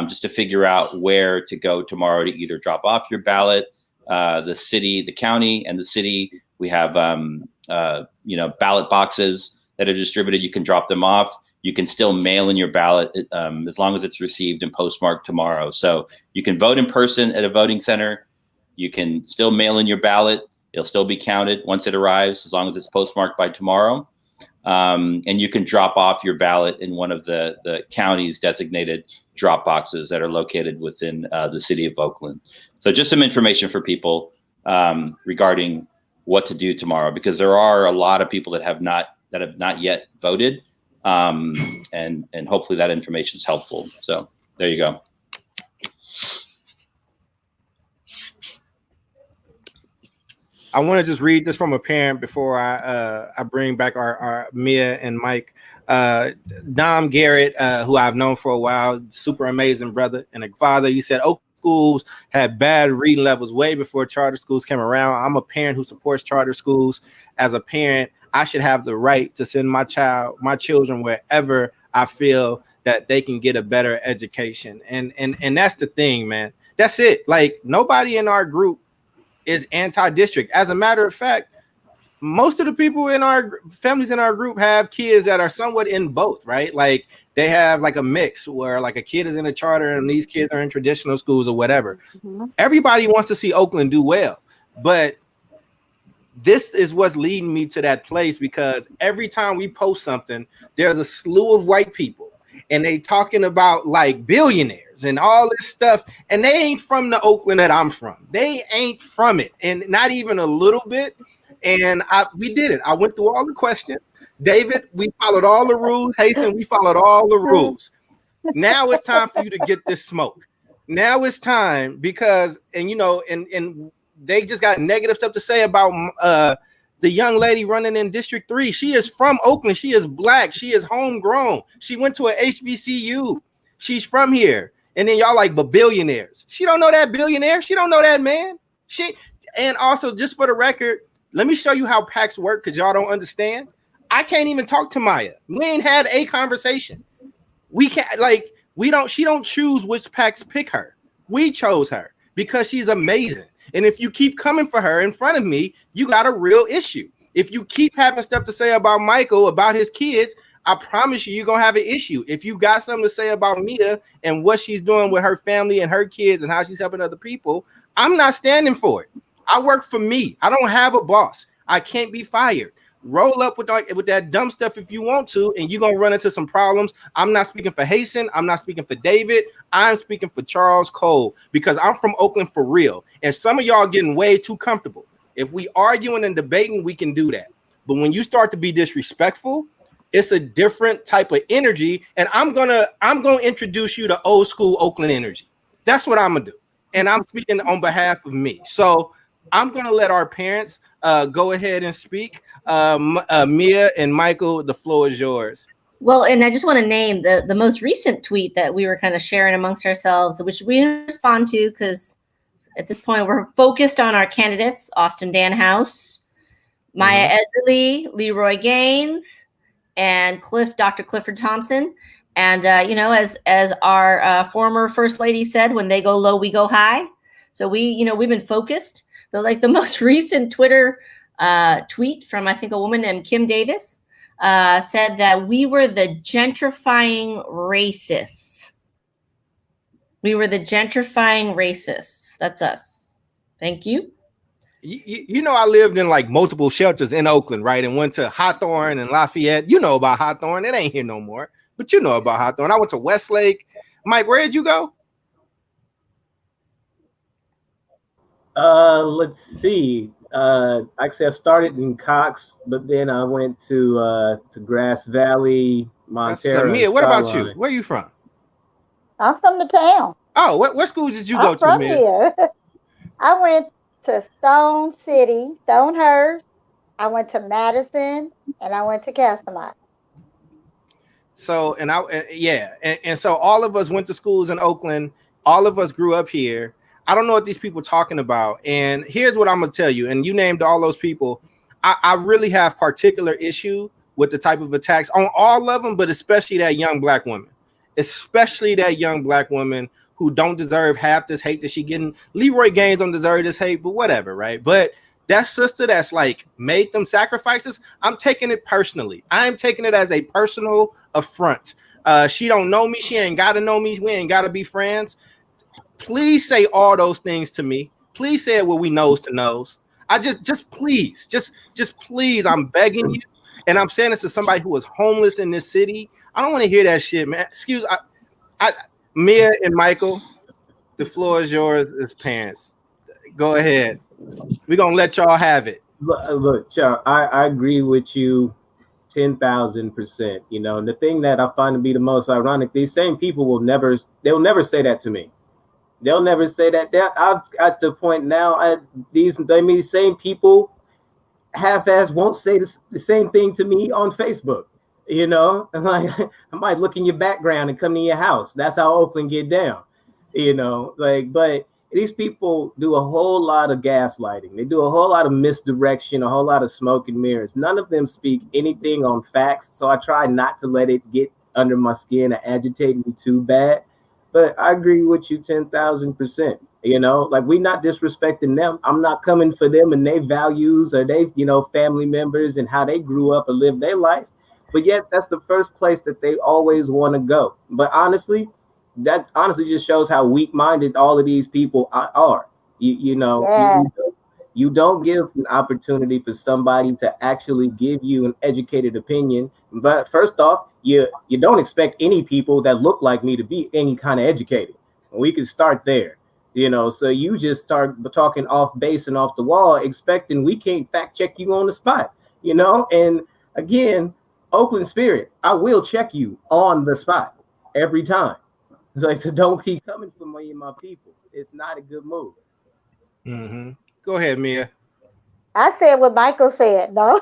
just to figure out where to go tomorrow to either drop off your ballot. The city, the county, and the city, we have ballot boxes that are distributed. You can drop them off. You can still mail in your ballot as long as it's received and postmarked tomorrow. So you can vote in person at a voting center. You can still mail in your ballot. It'll still be counted once it arrives, as long as it's postmarked by tomorrow. And you can drop off your ballot in one of the county's designated drop boxes that are located within the city of Oakland. So just some information for people regarding what to do tomorrow, because there are a lot of people that have not yet voted. And hopefully that information is helpful. So there you go. I want to just read this from a parent before I bring back our Mia and Mike. Dom Garrett, who I've known for a while, super amazing brother and a father. You said Oakland schools had bad reading levels way before charter schools came around. I'm a parent who supports charter schools. As a parent, I should have the right to send my children wherever I feel that they can get a better education. And that's the thing, man. That's it. Like, nobody in our group is anti-district. As a matter of fact, most of the people in our families in our group have kids that are somewhat in both, right? Like, they have like a mix where like a kid is in a charter and these kids are in traditional schools or whatever. Mm-hmm. Everybody wants to see Oakland do well, but this is what's leading me to that place, because every time we post something, there's a slew of white people and they talking about like billionaires and all this stuff, and they ain't from the Oakland that I'm from. They ain't from it, and not even a little bit. And we did it. I went through all the questions. David, we followed all the rules. Hasten, we followed all the rules. Now it's time for you to get this smoke. Now it's time, because, and they just got negative stuff to say about the young lady running in District 3. She is from Oakland. She is Black. She is homegrown. She went to a HBCU. She's from here. And then y'all like, but billionaires. She don't know that billionaire. She don't know that man. And also, just for the record, let me show you how PACs work, because y'all don't understand. I can't even talk to Maya. We ain't had a conversation. We can't, she don't choose which PACs pick her. We chose her because she's amazing. And if you keep coming for her in front of me, you got a real issue. If you keep having stuff to say about Michael, about his kids, I promise you're going to have an issue. If you got something to say about Mia and what she's doing with her family and her kids and how she's helping other people, I'm not standing for it. I work for me. I don't have a boss. I can't be fired. Roll up with that dumb stuff if you want to, and you're going to run into some problems. I'm not speaking for Hasten. I'm not speaking for David. I'm speaking for Charles Cole, because I'm from Oakland for real. And some of y'all getting way too comfortable. If we arguing and debating, we can do that. But when you start to be disrespectful, it's a different type of energy. And I'm gonna introduce you to old school Oakland energy. That's what I'm gonna do. And I'm speaking on behalf of me. So I'm going to let our parents go ahead and speak. Mia and Michael, the floor is yours. Well, and I just want to name the most recent tweet that we were kind of sharing amongst ourselves, which we didn't respond to because at this point we're focused on our candidates: Austin Danhouse, Maya Edgerly, Leroy Gaines, and Dr. Clifford Thompson. And as our former First Lady said, when they go low, we go high. So we've been focused. But like the most recent Twitter tweet from, I think, a woman named Kim Davis said that we were the gentrifying racists. We were the gentrifying racists. That's us. Thank you. I lived in like multiple shelters in Oakland, right? And went to Hawthorne and Lafayette. You know about Hawthorne. It ain't here no more. But you know about Hawthorne. I went to Westlake. Mike, where did you go? Let's see. Actually, I started in Cox, but then I went to Grass Valley, Montana. Mia, what about you? Where are you from? I'm from the town. Oh, what schools did you go to, from Mia? Here. I went to Stone City, Stonehurst. I went to Madison, and I went to Casamont. So, and so all of us went to schools in Oakland. All of us grew up here. I don't know what these people are talking about. And here's what I'm gonna tell you. And you named all those people. I really have particular issue with the type of attacks on all of them, but especially that young black woman, who don't deserve half this hate that she getting. Leroy Gaines don't deserve this hate, but whatever, right? But that sister that's like made them sacrifices, I'm taking it personally. I'm taking it as a personal affront. She don't know me. She ain't got to know me. We ain't got to be friends. Please say all those things to me. Please say it with we nose to nose. I just please, please, I'm begging you. And I'm saying this to somebody who was homeless in this city. I don't want to hear that shit, man. Mia and Michael, the floor is yours as parents. Go ahead. We're going to let y'all have it. Look, Chuck, I agree with you 10,000%. You know, and the thing that I find to be the most ironic, these same people they'll never say that to me. They'll never say that. I'm at the point now, these same people half-ass won't say the same thing to me on Facebook. You know, like I might look in your background and come to your house. That's how Oakland get down. You know, like, but these people do a whole lot of gaslighting. They do a whole lot of misdirection, a whole lot of smoke and mirrors. None of them speak anything on facts. So I try not to let it get under my skin and agitate me too bad. But I agree with you 10,000%. You know, like, we're not disrespecting them. I'm not coming for them and their values or they, you know, family members and how they grew up and lived their life. But yet that's the first place that they always want to go. But honestly, that just shows how weak-minded all of these people are. You know, you don't give an opportunity for somebody to actually give you an educated opinion. But first off, you don't expect any people that look like me to be any kind of educated. We can start there. You know, so you just start talking off base and off the wall, expecting we can't fact check you on the spot, you know? And again, Oakland spirit, I will check you on the spot every time. Like, so don't keep coming for me and my people. It's not a good move. Mm-hmm. Go ahead, Mia. I said what Michael said, no?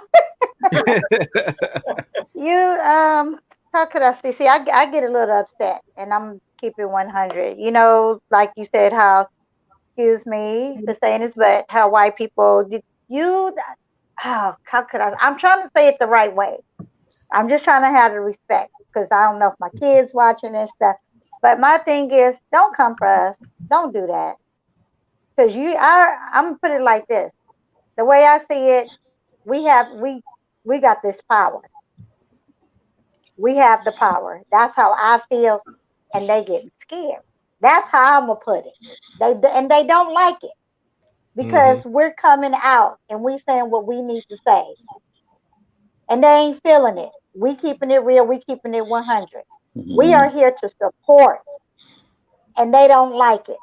How could I say? See, I get a little upset, and I'm keeping 100. You know, like you said, how, excuse me for saying this, but how white people, how could I? I'm trying to say it the right way. I'm just trying to have the respect, because I don't know if my kids watching and stuff. But my thing is, don't come for us. Don't do that. Because I'm gonna put it like this. The way I see it, we got this power. We have the power. That's how I feel, and they get scared. That's how I'm gonna put it. They don't like it, because we're coming out and we saying what we need to say, and they ain't feeling it. We keeping it real. We keeping it 100. We are here to support, and they don't like it.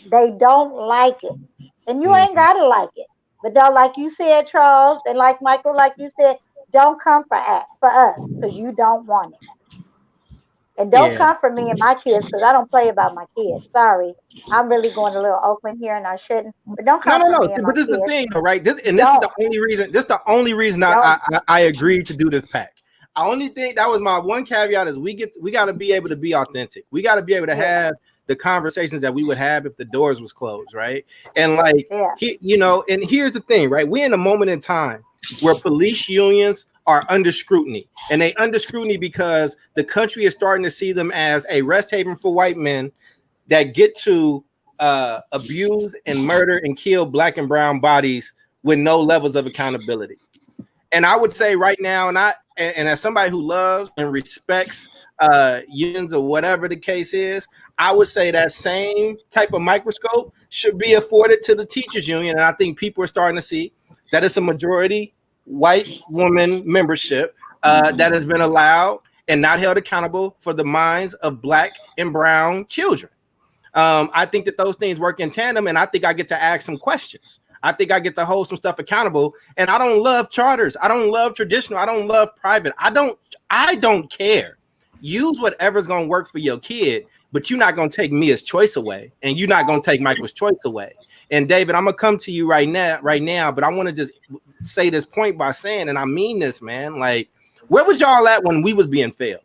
They don't like it, and you ain't gotta like it. But though, like you said, Charles, and like Michael, like you said, don't come for us because you don't want it. And don't come for me and my kids, because I don't play about my kids. Sorry. I'm really going a little Oakland here, and I shouldn't. But don't come for me and my But this kids. is the thing, though, right? This is the only reason. This is the only reason I agreed to do this pack. I only think that was my one caveat is we got to be able to be authentic. We got to be able to have the conversations that we would have if the doors was closed, right? And like, you know, and here's the thing, right? We're in a moment in time where police unions are under scrutiny, and they under scrutiny because the country is starting to see them as a rest haven for white men that get to abuse and murder and kill black and brown bodies with no levels of accountability. And I would say right now, and as somebody who loves and respects unions or whatever the case is, I would say that same type of microscope should be afforded to the teachers union. And I think people are starting to see that it's a majority white woman membership that has been allowed and not held accountable for the minds of black and brown children. I think that those things work in tandem, and I think I get to ask some questions. I think I get to hold some stuff accountable. And I don't love charters. I don't love traditional. I don't love private. I don't care. Use whatever's going to work for your kid, but you're not going to take Mia's choice away, and you're not going to take Michael's choice away. And David, I'm going to come to you right now, but I want to just say this point by saying, and I mean this, man, like, where was y'all at when we was being failed?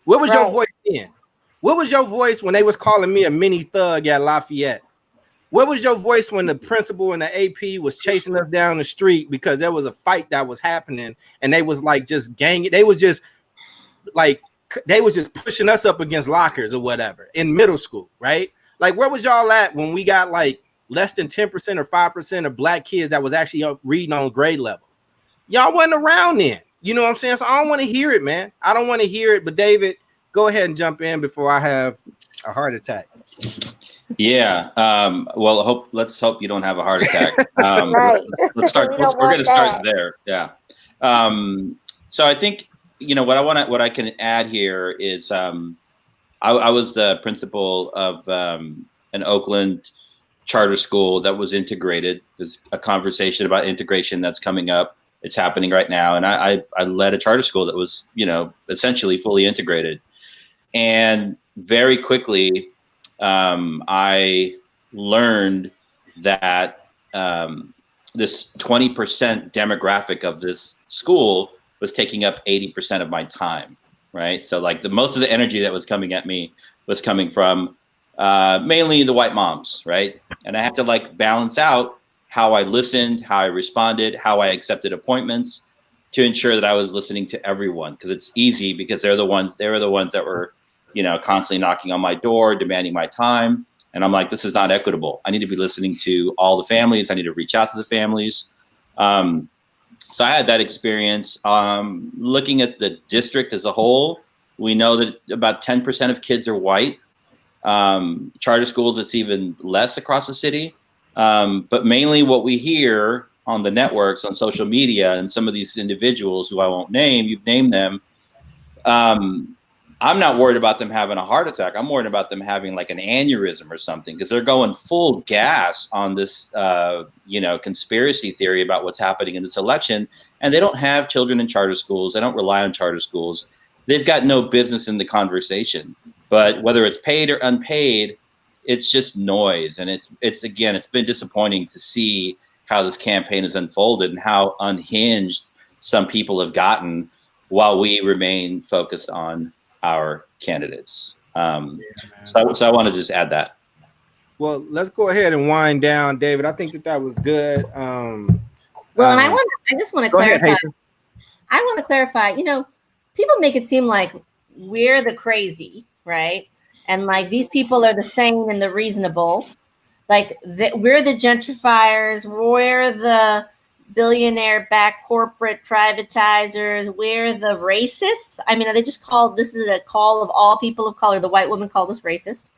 Where was your voice in? What was your voice when they was calling me a mini thug at Lafayette? What was your voice when the principal and the AP was chasing us down the street because there was a fight that was happening and they was like just ganging? They was just pushing us up against lockers or whatever in middle school, right? Like, where was y'all at when we got like less than 10% or 5% of black kids that was actually reading on grade level? Y'all wasn't around then. You know what I'm saying? So I don't want to hear it, man. I don't want to hear it. But David, go ahead and jump in before I have a heart attack. Yeah. Well, let's hope you don't have a heart attack. Right. Let's start. We're going to start there. Yeah. So I think, what I can add here is I was the principal of an Oakland charter school that was integrated. There's a conversation about integration that's coming up. It's happening right now. And I led a charter school that was, essentially fully integrated. And very quickly, I learned that this 20% demographic of this school was taking up 80% of my time, right? So like most of the energy that was coming at me was coming from mainly the white moms, right? And I had to like balance out how I listened, how I responded, how I accepted appointments to ensure that I was listening to everyone, because it's easy because they were the ones that were, constantly knocking on my door, demanding my time. And I'm like, this is not equitable. I need to be listening to all the families. I need to reach out to the families. So I had that experience. Looking at the district as a whole, we know that about 10% of kids are white. Charter schools, it's even less across the city. But mainly what we hear on the networks, on social media, and some of these individuals who I won't name, you've named them, I'm not worried about them having a heart attack. I'm worried about them having like an aneurysm or something, because they're going full gas on this, conspiracy theory about what's happening in this election. And they don't have children in charter schools. They don't rely on charter schools. They've got no business in the conversation. But whether it's paid or unpaid, it's just noise. And it's been disappointing to see how this campaign has unfolded and how unhinged some people have gotten while we remain focused on our candidates. So I want to just add that. Well, let's go ahead and wind down, David. I think that was good. And I just want to clarify. Ahead, I want to clarify. People make it seem like we're the crazy, right? And like these people are the sane and the reasonable. Like we're the gentrifiers. We're the billionaire-backed corporate privatizers. We're the racists. I mean, this is a call of all people of color. The white woman called us racist,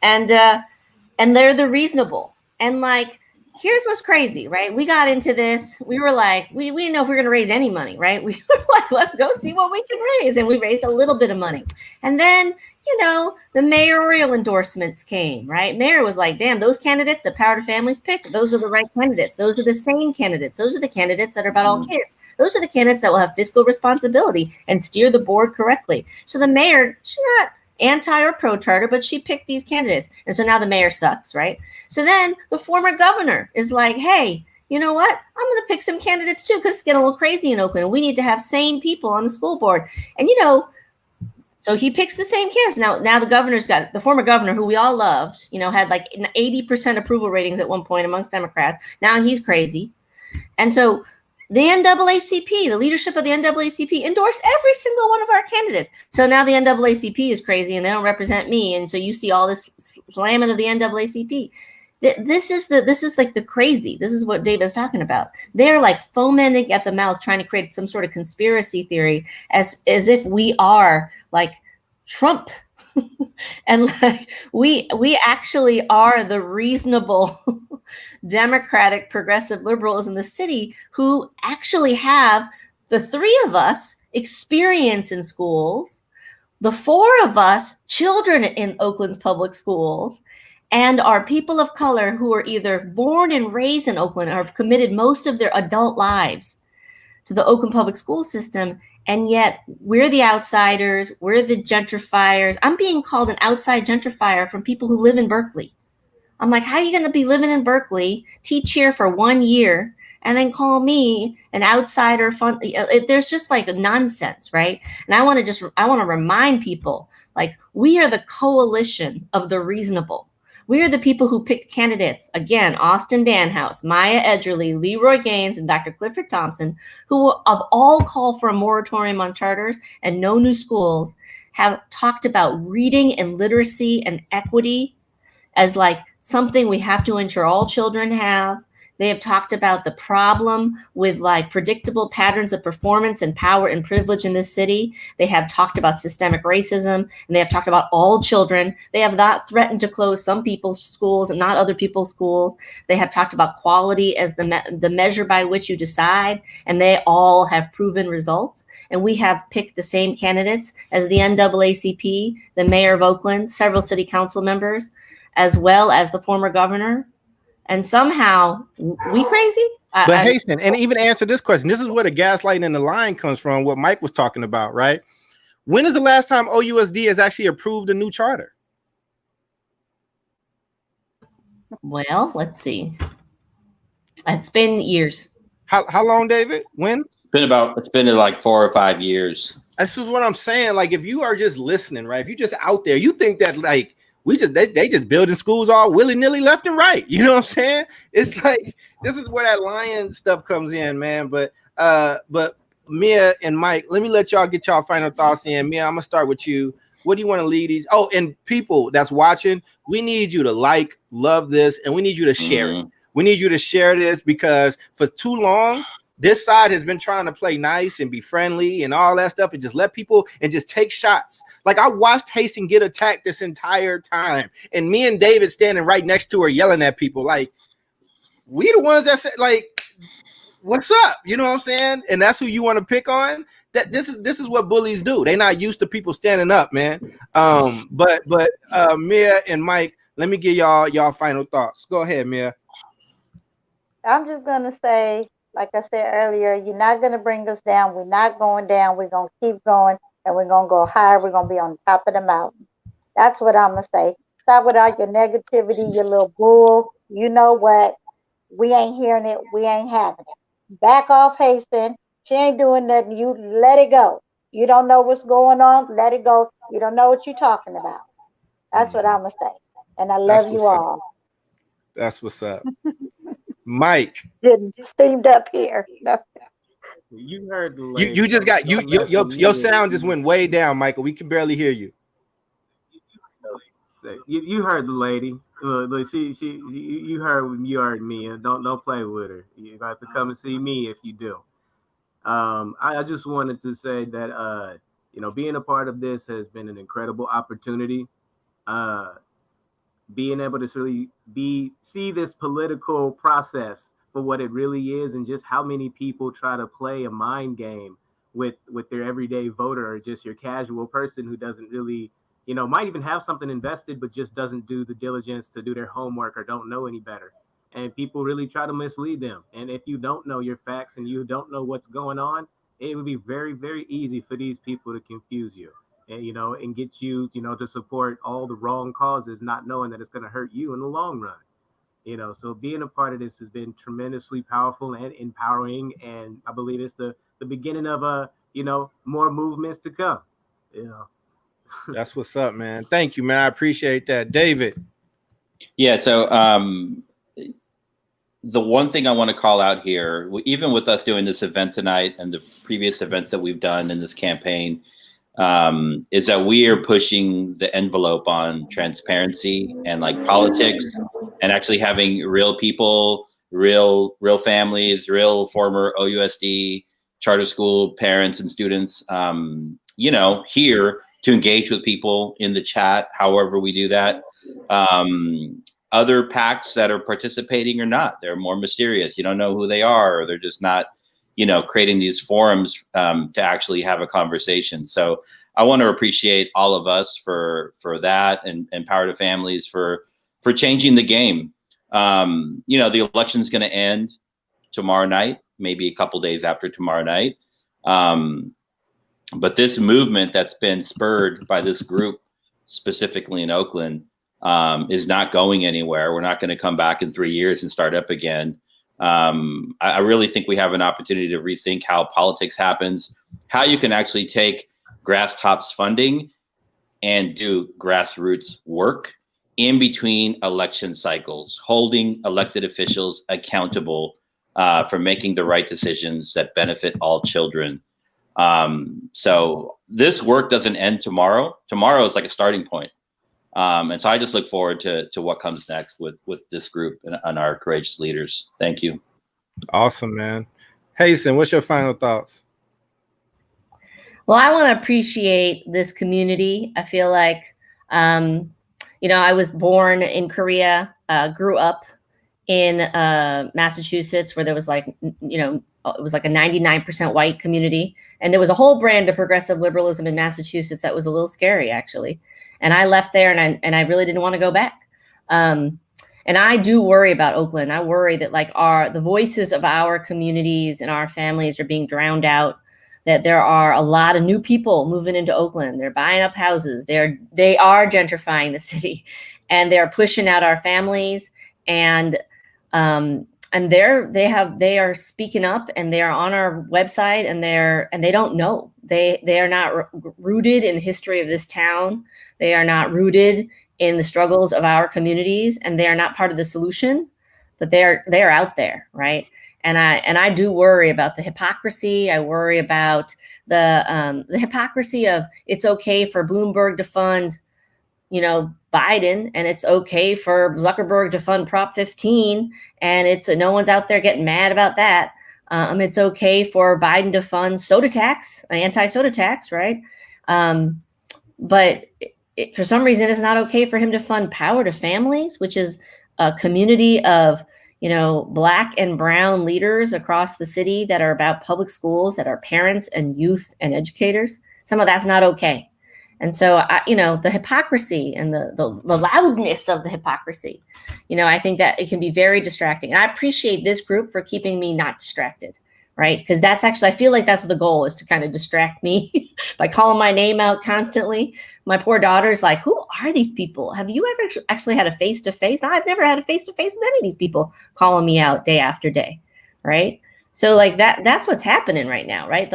and they're the reasonable. And like, here's what's crazy, right? We got into this. We were like, we didn't know if we were going to raise any money, right? We were like, let's go see what we can raise, and we raised a little bit of money. And then, the mayoral endorsements came, right? Mayor was like, damn, those candidates that Power to Families pick, those are the right candidates. Those are the sane candidates. Those are the candidates that are about all kids. Those are the candidates that will have fiscal responsibility and steer the board correctly. So the mayor, she's not anti or pro charter, but she picked these candidates. And so now the mayor sucks, right? So then the former governor is like, hey, you know what? I'm going to pick some candidates too, because it's getting a little crazy in Oakland. We need to have sane people on the school board. And, so he picks the same candidates. Now the former governor, who we all loved, had like 80% approval ratings at one point amongst Democrats. Now he's crazy. And so the NAACP, the leadership of the NAACP, endorsed every single one of our candidates. So now the NAACP is crazy and they don't represent me. And so you see all this slamming of the NAACP. This is like the crazy. This is what David's talking about. They're like fomenting at the mouth, trying to create some sort of conspiracy theory as if we are like Trump. And like we actually are the reasonable Democratic progressive liberals in the city who actually have, the three of us, experience in schools, the four of us children in Oakland's public schools, and are people of color who are either born and raised in Oakland or have committed most of their adult lives to the Oakland public school system. And yet we're the outsiders. We're the gentrifiers. I'm being called an outside gentrifier from people who live in Berkeley. I'm like, how are you going to be living in Berkeley, teach here for 1 year, and then call me an outsider? There's just like nonsense, right? And I want to remind people, Like, we are the coalition of the reasonable. We are the people who picked candidates. Again, Austin Danhouse, Maya Edgerly, Leroy Gaines, and Dr. Clifford Thompson, who have all called for a moratorium on charters and no new schools, have talked about reading and literacy and equity as like something we have to ensure all children have. They have talked about the problem with like predictable patterns of performance and power and privilege in this city. They have talked about systemic racism, and they have talked about all children. They have not threatened to close some people's schools and not other people's schools. They have talked about quality as the measure by which you decide, and they all have proven results. And we have picked the same candidates as the NAACP, the mayor of Oakland, several city council members, as well as the former governor. And somehow we crazy? But Hasten, and even answer this question. This is where the gaslighting and the lying comes from, what Mike was talking about, right? When is the last time OUSD has actually approved a new charter? Well, let's see. It's been years. How long, David? When? It's been like 4 or 5 years. This is what I'm saying. Like, if you are just listening, right? If you're just out there, you think that like they just building schools all willy-nilly left and right. You know what I'm saying? It's like, this is where that lying stuff comes in, man. But Mia and Mike, let me let y'all get y'all final thoughts in. Mia, I'm gonna start with you. What do you want to lead these? Oh, and people that's watching, we need you to like, love this, and we need you to share it. We need you to share this, because for too long, this side has been trying to play nice and be friendly and all that stuff and just let people and just take shots. Like, I watched Hastings get attacked this entire time, and me and David standing right next to her yelling at people. Like, we the ones that said, like, what's up? You know what I'm saying? And that's who you want to pick on. That this is what bullies do. They're not used to people standing up, man. But Mia and Mike, let me give y'all final thoughts. Go ahead, Mia. I'm just gonna say, like I said earlier, you're not going to bring us down. We're not going down. We're going to keep going, and we're going to go higher. We're going to be on top of the mountain. That's what I'm going to say. Stop with all your negativity, your little bull. You know what? We ain't hearing it. We ain't having it. Back off, Hasten. She ain't doing nothing. You let it go. You don't know what's going on. Let it go. You don't know what you're talking about. That's what I'm going to say. And I love you all. That's what's up. Mike, getting steamed up here. You heard the lady. You just got your sound just went way down, Michael. We can barely hear you. You heard the lady. You heard me, and don't play with her. You have to come and see me if you do. I just wanted to say that being a part of this has been an incredible opportunity. Being able to really see this political process for what it really is, and just how many people try to play a mind game with their everyday voter, or just your casual person who doesn't really, might even have something invested, but just doesn't do the diligence to do their homework or don't know any better. And people really try to mislead them. And if you don't know your facts and you don't know what's going on, it would be very, very easy for these people to confuse you. And get you, to support all the wrong causes, not knowing that it's going to hurt you in the long run. So being a part of this has been tremendously powerful and empowering. And I believe it's the beginning of more movements to come. That's what's up, man. Thank you, man. I appreciate that. David. Yeah. So the one thing I want to call out here, even with us doing this event tonight and the previous events that we've done in this campaign, is that we are pushing the envelope on transparency and like politics, and actually having real people, real families, real former OUSD charter school parents and students, here to engage with people in the chat, however we do that. Other PACs that are participating or not, they're more mysterious. You don't know who they are, or they're just not creating these forums to actually have a conversation. So I want to appreciate all of us for that, and Power to Families for changing the game. The election's going to end tomorrow night, maybe a couple days after tomorrow night. But this movement that's been spurred by this group, specifically in Oakland, is not going anywhere. We're not going to come back in 3 years and start up again. I really think we have an opportunity to rethink how politics happens, how you can actually take grass tops funding and do grassroots work in between election cycles, holding elected officials accountable for making the right decisions that benefit all children. So this work doesn't end tomorrow. Tomorrow is like a starting point. And so I just look forward to what comes next with this group and our courageous leaders. Thank you. Awesome, man. Hasten, what's your final thoughts? Well, I want to appreciate this community. I feel like, I was born in Korea, grew up in Massachusetts, where there was it was like a 99% white community. And there was a whole brand of progressive liberalism in Massachusetts that was a little scary, actually. And I left there and I really didn't want to go back. And I do worry about Oakland. I worry that the voices of our communities and our families are being drowned out, that there are a lot of new people moving into Oakland. They're buying up houses. They are gentrifying the city, and they're pushing out our families. And they are speaking up, and they are on our website, and they don't know. They are not rooted in the history of this town. They are not rooted in the struggles of our communities, and they are not part of the solution, but they are out there, right? And I do worry about the hypocrisy. I worry about the hypocrisy of it's okay for Bloomberg to fund, Biden, and it's okay for Zuckerberg to fund Prop 15, and no one's out there getting mad about that. It's okay for Biden to fund soda tax, anti-soda tax, right? But for some reason, it's not okay for him to fund Power to Families, which is a community of Black and brown leaders across the city that are about public schools, that are parents and youth and educators. Some of that's not okay. And so, the hypocrisy and the loudness of the hypocrisy, I think that it can be very distracting. And I appreciate this group for keeping me not distracted, right? Because that's actually, I feel like that's the goal, is to kind of distract me by calling my name out constantly. My poor daughter's like, who are these people? Have you ever actually had a face-to-face? No, I've never had a face-to-face with any of these people calling me out day after day, right? So that's what's happening right now, right?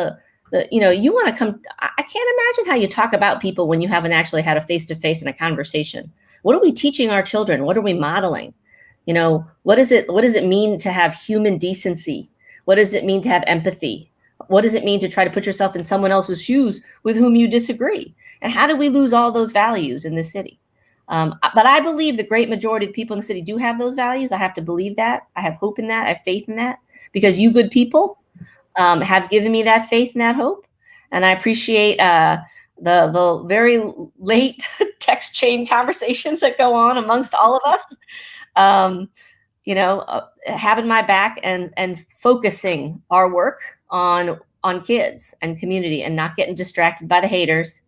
You want to come, I can't imagine how you talk about people when you haven't actually had a face-to-face and a conversation. What are we teaching our children? What are we modeling? What does it mean to have human decency? What does it mean to have empathy? What does it mean to try to put yourself in someone else's shoes with whom you disagree? And how do we lose all those values in this city? But I believe the great majority of people in the city do have those values. I have to believe that. I have hope in that. I have faith in that, because you good people have given me that faith and that hope. And I appreciate the very late text chain conversations that go on amongst all of us. Having my back and focusing our work on kids and community, and not getting distracted by the haters.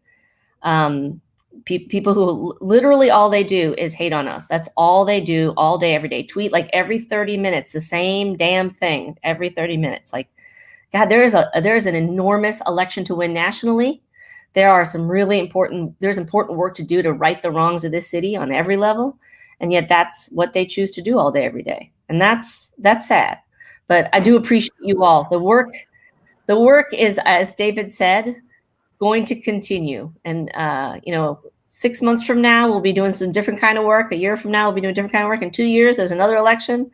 People who literally all they do is hate on us. That's all they do all day, every day. Tweet every 30 minutes, the same damn thing every 30 minutes. God, there's an enormous election to win nationally. There are some really important work to do to right the wrongs of this city on every level. And yet that's what they choose to do all day, every day. And that's sad. But I do appreciate you all. The work is, as David said, going to continue. And, 6 months from now, we'll be doing some different kind of work. A year from now, we'll be doing different kind of work. In 2 years, there's another election.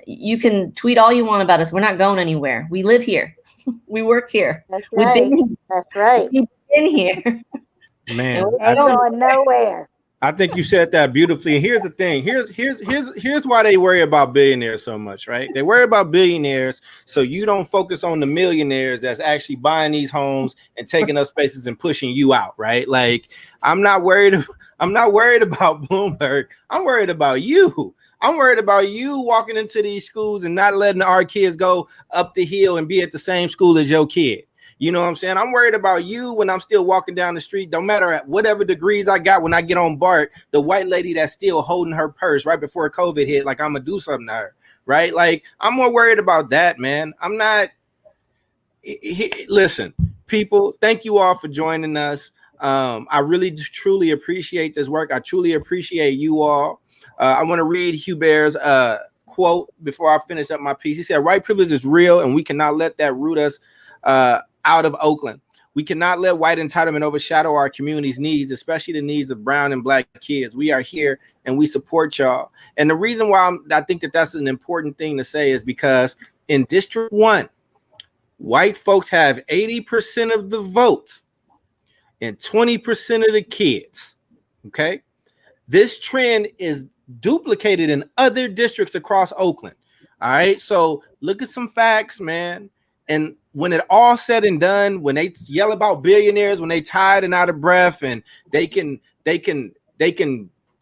You can tweet all you want about us. We're not going anywhere. We live here. We work here. That's right. That's right. We've been here. Man, we're going nowhere. I think you said that beautifully. Here's the thing. Here's why they worry about billionaires so much, right? They worry about billionaires so you don't focus on the millionaires that's actually buying these homes and taking up spaces and pushing you out, right? I'm not worried about Bloomberg. I'm worried about you. I'm worried about you walking into these schools and not letting our kids go up the hill and be at the same school as your kid. You know what I'm saying? I'm worried about you when I'm still walking down the street, no matter at whatever degrees I got when I get on BART, the white lady that's still holding her purse right before COVID hit, I'm going to do something to her, right? I'm more worried about that, man. I'm not. Listen, people, thank you all for joining us. I really truly appreciate this work. I truly appreciate you all. I want to read Hubert's quote before I finish up my piece. He said, "White privilege is real, and we cannot let that root us out of Oakland. We cannot let white entitlement overshadow our community's needs, especially the needs of brown and black kids. We are here and we support y'all. And the reason why I think that that's an important thing to say is because in District 1, white folks have 80% of the vote and 20% of the kids. Okay. This trend is duplicated in other districts across Oakland. All right. So look at some facts, man. And when it all said and done, when they yell about billionaires, when they tired and out of breath, and they can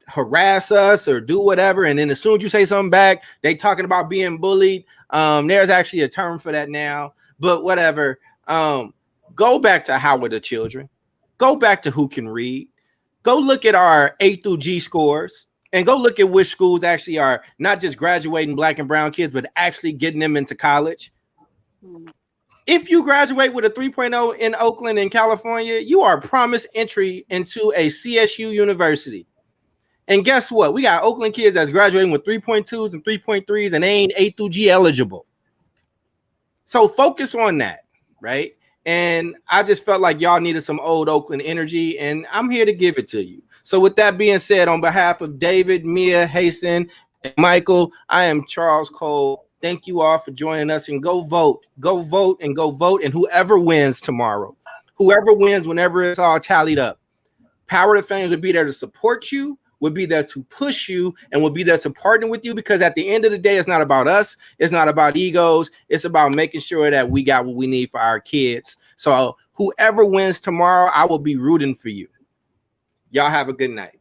harass us or do whatever, and then as soon as you say something back, they talking about being bullied. There's actually a term for that now, but whatever. Go back to How Are the Children. Go back to Who Can Read. Go look at our A through G scores, and go look at which schools actually are not just graduating black and brown kids, but actually getting them into college. If you graduate with a 3.0 in Oakland in California, you are promised entry into a CSU university. And guess what? We got Oakland kids that's graduating with 3.2s and 3.3s, and they ain't A through G eligible. So focus on that, right? And I just felt like y'all needed some old Oakland energy, and I'm here to give it to you. So with that being said, on behalf of David, Mia, Hasten, and Michael, I am Charles Cole. Thank you all for joining us, and go vote, and go vote. And whoever wins tomorrow, whoever wins, whenever it's all tallied up, Power to Fans will be there to support you, will be there to push you, and will be there to partner with you, because at the end of the day, it's not about us. It's not about egos. It's about making sure that we got what we need for our kids. So whoever wins tomorrow, I will be rooting for you. Y'all have a good night.